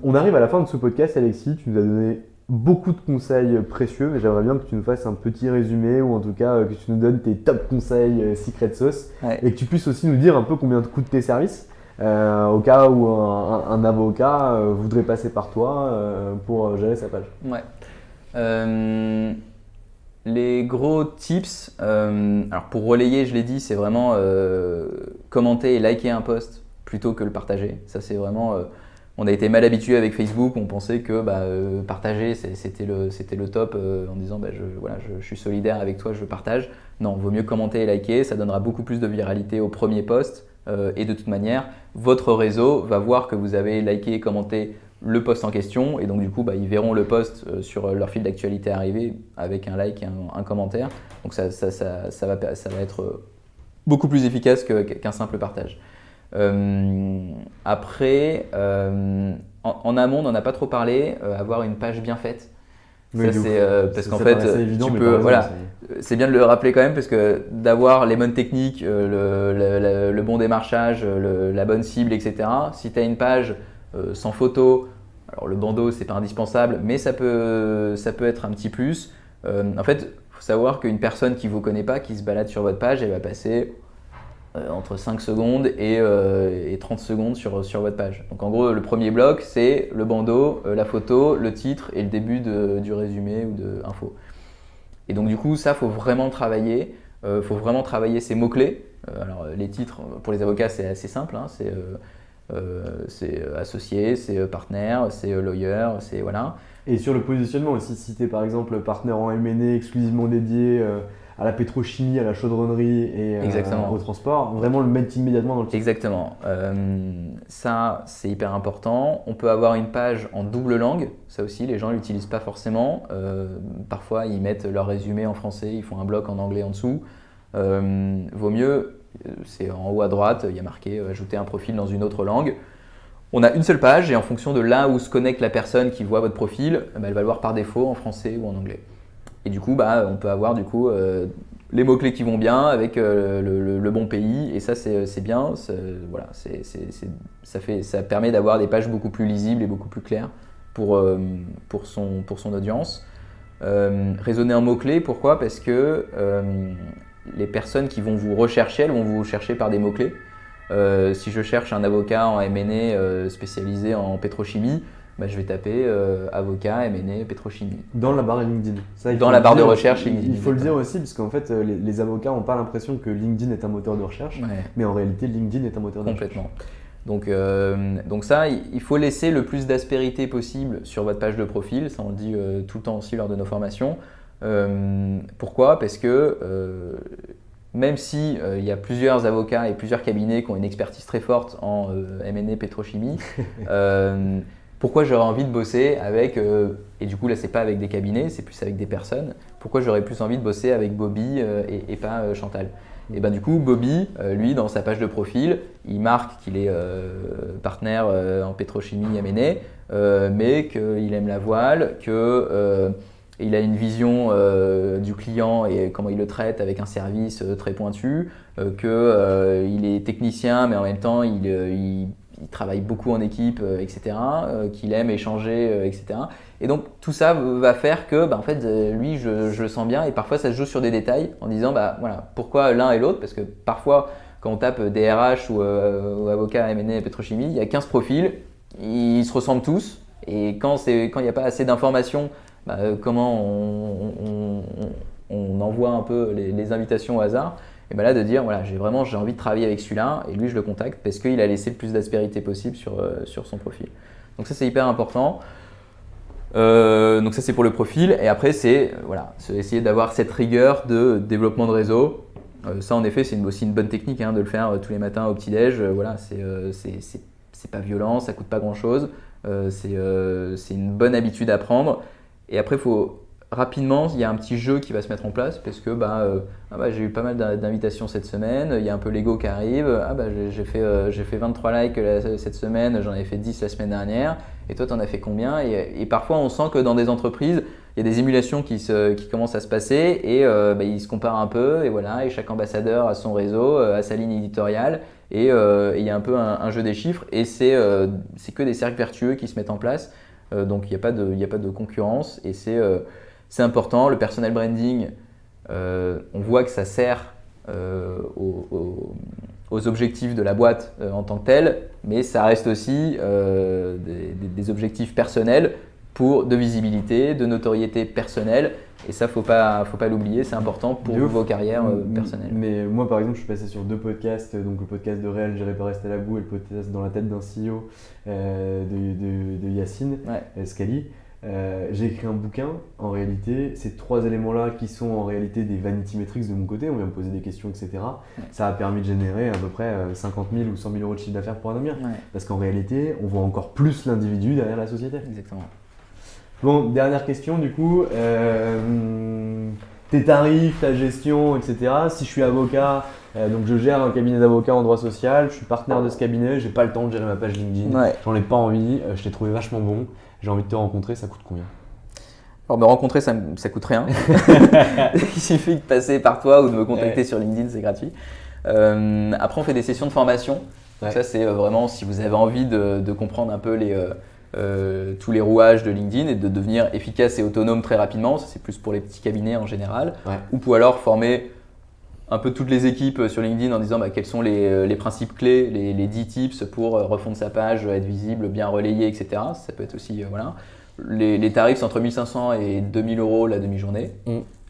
On arrive à la fin de ce podcast, Alexis. Tu nous as donné beaucoup de conseils précieux, mais j'aimerais bien que tu nous fasses un petit résumé ou en tout cas que tu nous donnes tes top conseils Secret Sauce et que tu puisses aussi nous dire un peu combien te coûtent tes services au cas où un avocat voudrait passer par toi pour gérer sa page. Ouais. Les gros tips, alors pour relayer, je l'ai dit, c'est vraiment commenter et liker un post plutôt que le partager. Ça, c'est vraiment. On a été mal habitué avec Facebook, on pensait que partager c'était le top en disant je suis solidaire avec toi, je partage. Non, vaut mieux commenter et liker, ça donnera beaucoup plus de viralité au premier post et de toute manière, votre réseau va voir que vous avez liké et commenté le post en question et donc du coup ils verront le post sur leur fil d'actualité arrivé avec un like et un commentaire. Donc ça va être beaucoup plus efficace qu'un simple partage. Après, en amont, on n'en a pas trop parlé, avoir une page bien faite. Oui, ça, c'est parce qu'en fait, évident, tu peux, voilà, c'est bien de le rappeler quand même parce que d'avoir les bonnes techniques, le bon démarchage, la bonne cible, etc. Si tu as une page sans photo, alors le bandeau c'est pas indispensable, mais ça peut être un petit plus. En fait, il faut savoir qu'une personne qui vous connaît pas, qui se balade sur votre page, elle va passer entre 5 secondes et 30 secondes sur votre page. Donc en gros, le premier bloc, c'est le bandeau, la photo, le titre et le début du résumé ou de info. Et donc du coup, ça, faut vraiment travailler. Faut vraiment travailler ces mots-clés. Alors les titres, pour les avocats, c'est assez simple. Hein, c'est associé, c'est partenaire, c'est lawyer, c'est voilà. Et sur le positionnement aussi, si tu es par exemple partenaire en M&A exclusivement dédié à la pétrochimie, à la chaudronnerie et au transport, vraiment le mettre immédiatement dans le titre. Exactement. Ça, c'est hyper important. On peut avoir une page en double langue. Ça aussi, les gens ne l'utilisent pas forcément. Parfois, ils mettent leur résumé en français, ils font un bloc en anglais en dessous. Vaut mieux, c'est en haut à droite, il y a marqué « Ajouter un profil dans une autre langue ». On a une seule page et en fonction de là où se connecte la personne qui voit votre profil, elle va le voir par défaut en français ou en anglais. Et du coup, on peut avoir les mots-clés qui vont bien avec le bon pays. Et ça, c'est bien. Voilà, ça permet d'avoir des pages beaucoup plus lisibles et beaucoup plus claires pour son audience. Raisonner en mots-clés, pourquoi ? Parce que les personnes qui vont vous rechercher, elles vont vous chercher par des mots-clés. Si je cherche un avocat en M&A spécialisé en pétrochimie, je vais taper avocat, M&A, pétrochimie. Dans la barre LinkedIn. Ça, Dans la barre de recherche LinkedIn. Il faut le dire aussi, parce qu'en fait, les avocats n'ont pas l'impression que LinkedIn est un moteur de recherche, mais en réalité, LinkedIn est un moteur de recherche. Complètement. Donc ça, il faut laisser le plus d'aspérité possible sur votre page de profil. Ça, on le dit tout le temps aussi lors de nos formations. Pourquoi ? Parce que même si il y a plusieurs avocats et plusieurs cabinets qui ont une expertise très forte en M&A pétrochimie, pourquoi j'aurais envie de bosser avec, et du coup là c'est pas avec des cabinets, c'est plus avec des personnes, pourquoi j'aurais plus envie de bosser avec Bobby et pas Chantal ? Et ben du coup Bobby, lui dans sa page de profil, il marque qu'il est partenaire en pétrochimie M&A, mais qu'il aime la voile, il a une vision du client et comment il le traite avec un service très pointu, qu'il est technicien mais en même temps il travaille beaucoup en équipe, etc., qu'il aime échanger, etc. Et donc tout ça va faire que en fait, lui, je le sens bien et parfois ça se joue sur des détails en disant voilà, pourquoi l'un et l'autre, parce que parfois quand on tape DRH ou avocat M&A et pétrochimie, il y a 15 profils, ils se ressemblent tous et quand il n'y a pas assez d'informations, comment on envoie un peu les invitations au hasard, et là de dire voilà, j'ai envie de travailler avec celui-là et lui je le contacte parce qu'il a laissé le plus d'aspérité possible sur son profil. Donc ça c'est hyper important. Donc ça c'est pour le profil et après c'est essayer d'avoir cette rigueur de développement de réseau. Ça en effet c'est aussi une bonne technique de le faire tous les matins au petit-déj. C'est pas violent, ça coûte pas grand-chose. C'est une bonne habitude à prendre. Et après, rapidement, il y a un petit jeu qui va se mettre en place parce que j'ai eu pas mal d'invitations cette semaine, il y a un peu l'ego qui arrive, j'ai fait 23 likes cette semaine, j'en ai fait 10 la semaine dernière, et toi, tu en as fait combien ? Et parfois, on sent que dans des entreprises, il y a des émulations qui commencent à se passer et ils se comparent un peu, et chaque ambassadeur a son réseau, a sa ligne éditoriale, et il y a un peu un jeu des chiffres, et c'est que des cercles vertueux qui se mettent en place. Donc il n'y a pas de concurrence et c'est important. Le personal branding, on voit que ça sert aux objectifs de la boîte en tant que tel, mais ça reste aussi des objectifs personnels de visibilité, de notoriété personnelle. Et ça, faut pas l'oublier, c'est important pour vos carrières personnelles. Mais moi, par exemple, je suis passé sur 2 podcasts, donc le podcast de Réal, Géré par Estelle Abou, et le podcast Dans la tête d'un CEO de Yacine Scali. J'ai écrit un bouquin, en réalité, ces 3 éléments-là qui sont en réalité des vanity metrics de mon côté, on vient me poser des questions, etc. Ça a permis de générer à peu près 50 000 ou 100 000 euros de chiffre d'affaires pour Anomia. Parce qu'en réalité, on voit encore plus l'individu derrière la société. Exactement. Bon, dernière question du coup, tes tarifs, ta gestion, etc. Si je suis avocat, donc je gère un cabinet d'avocats en droit social, je suis partenaire de ce cabinet, j'ai pas le temps de gérer ma page LinkedIn, j'en ai pas envie, je t'ai trouvé vachement bon, j'ai envie de te rencontrer, ça coûte combien ? Alors me rencontrer, ça coûte rien. Il suffit de passer par toi ou de me contacter sur LinkedIn, c'est gratuit. Après, on fait des sessions de formation. Donc ça, c'est vraiment si vous avez envie de comprendre un peu tous les rouages de LinkedIn et de devenir efficace et autonome très rapidement. Ça, c'est plus pour les petits cabinets en général. Ou alors former un peu toutes les équipes sur LinkedIn en disant quels sont les principes clés, les 10 tips pour refondre sa page, être visible, bien relayé, etc. Ça peut être aussi, Les tarifs, c'est entre 1500 et 2000 euros la demi-journée.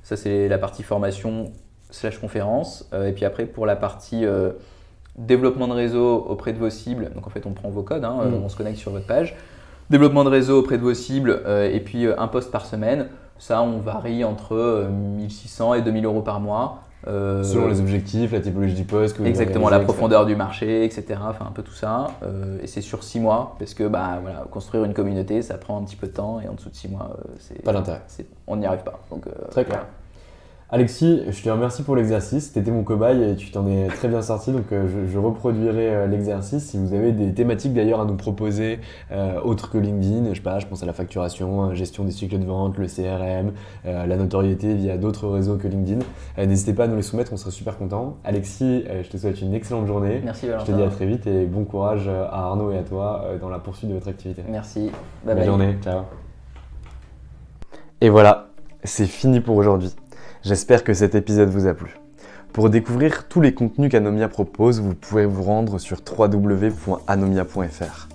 Ça, c'est la partie formation / conférence. Et puis après, pour la partie développement de réseau auprès de vos cibles, donc en fait, on prend vos codes, on se connecte sur votre page. Développement de réseau auprès de vos cibles et puis un post par semaine. Ça, on varie entre 1600 et 2000 euros par mois. Selon les objectifs, la typologie du poste que vous exactement, la profondeur du marché, etc. Enfin un peu tout ça. Et c'est sur 6 mois parce que construire une communauté, ça prend un petit peu de temps et en dessous de 6 mois, pas d'intérêt. On n'y arrive pas. Donc, très clair. Alexis, je te remercie pour l'exercice. Tu étais mon cobaye et tu t'en es très bien sorti. Donc, je reproduirai l'exercice. Si vous avez des thématiques d'ailleurs à nous proposer, autres que LinkedIn, je pense à la facturation, gestion des cycles de vente, le CRM, la notoriété via d'autres réseaux que LinkedIn, n'hésitez pas à nous les soumettre. On serait super contents. Alexis, je te souhaite une excellente journée. Merci Valentin. Je te dis à très vite et bon courage à Arnaud et à toi dans la poursuite de votre activité. Merci. Bonne journée. Ciao. Et voilà, c'est fini pour aujourd'hui. J'espère que cet épisode vous a plu. Pour découvrir tous les contenus qu'Anomia propose, vous pouvez vous rendre sur www.anomia.fr.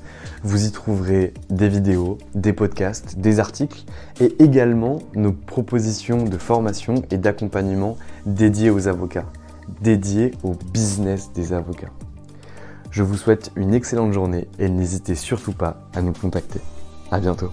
Vous y trouverez des vidéos, des podcasts, des articles et également nos propositions de formation et d'accompagnement dédiées aux avocats, dédiées au business des avocats. Je vous souhaite une excellente journée et n'hésitez surtout pas à nous contacter. À bientôt.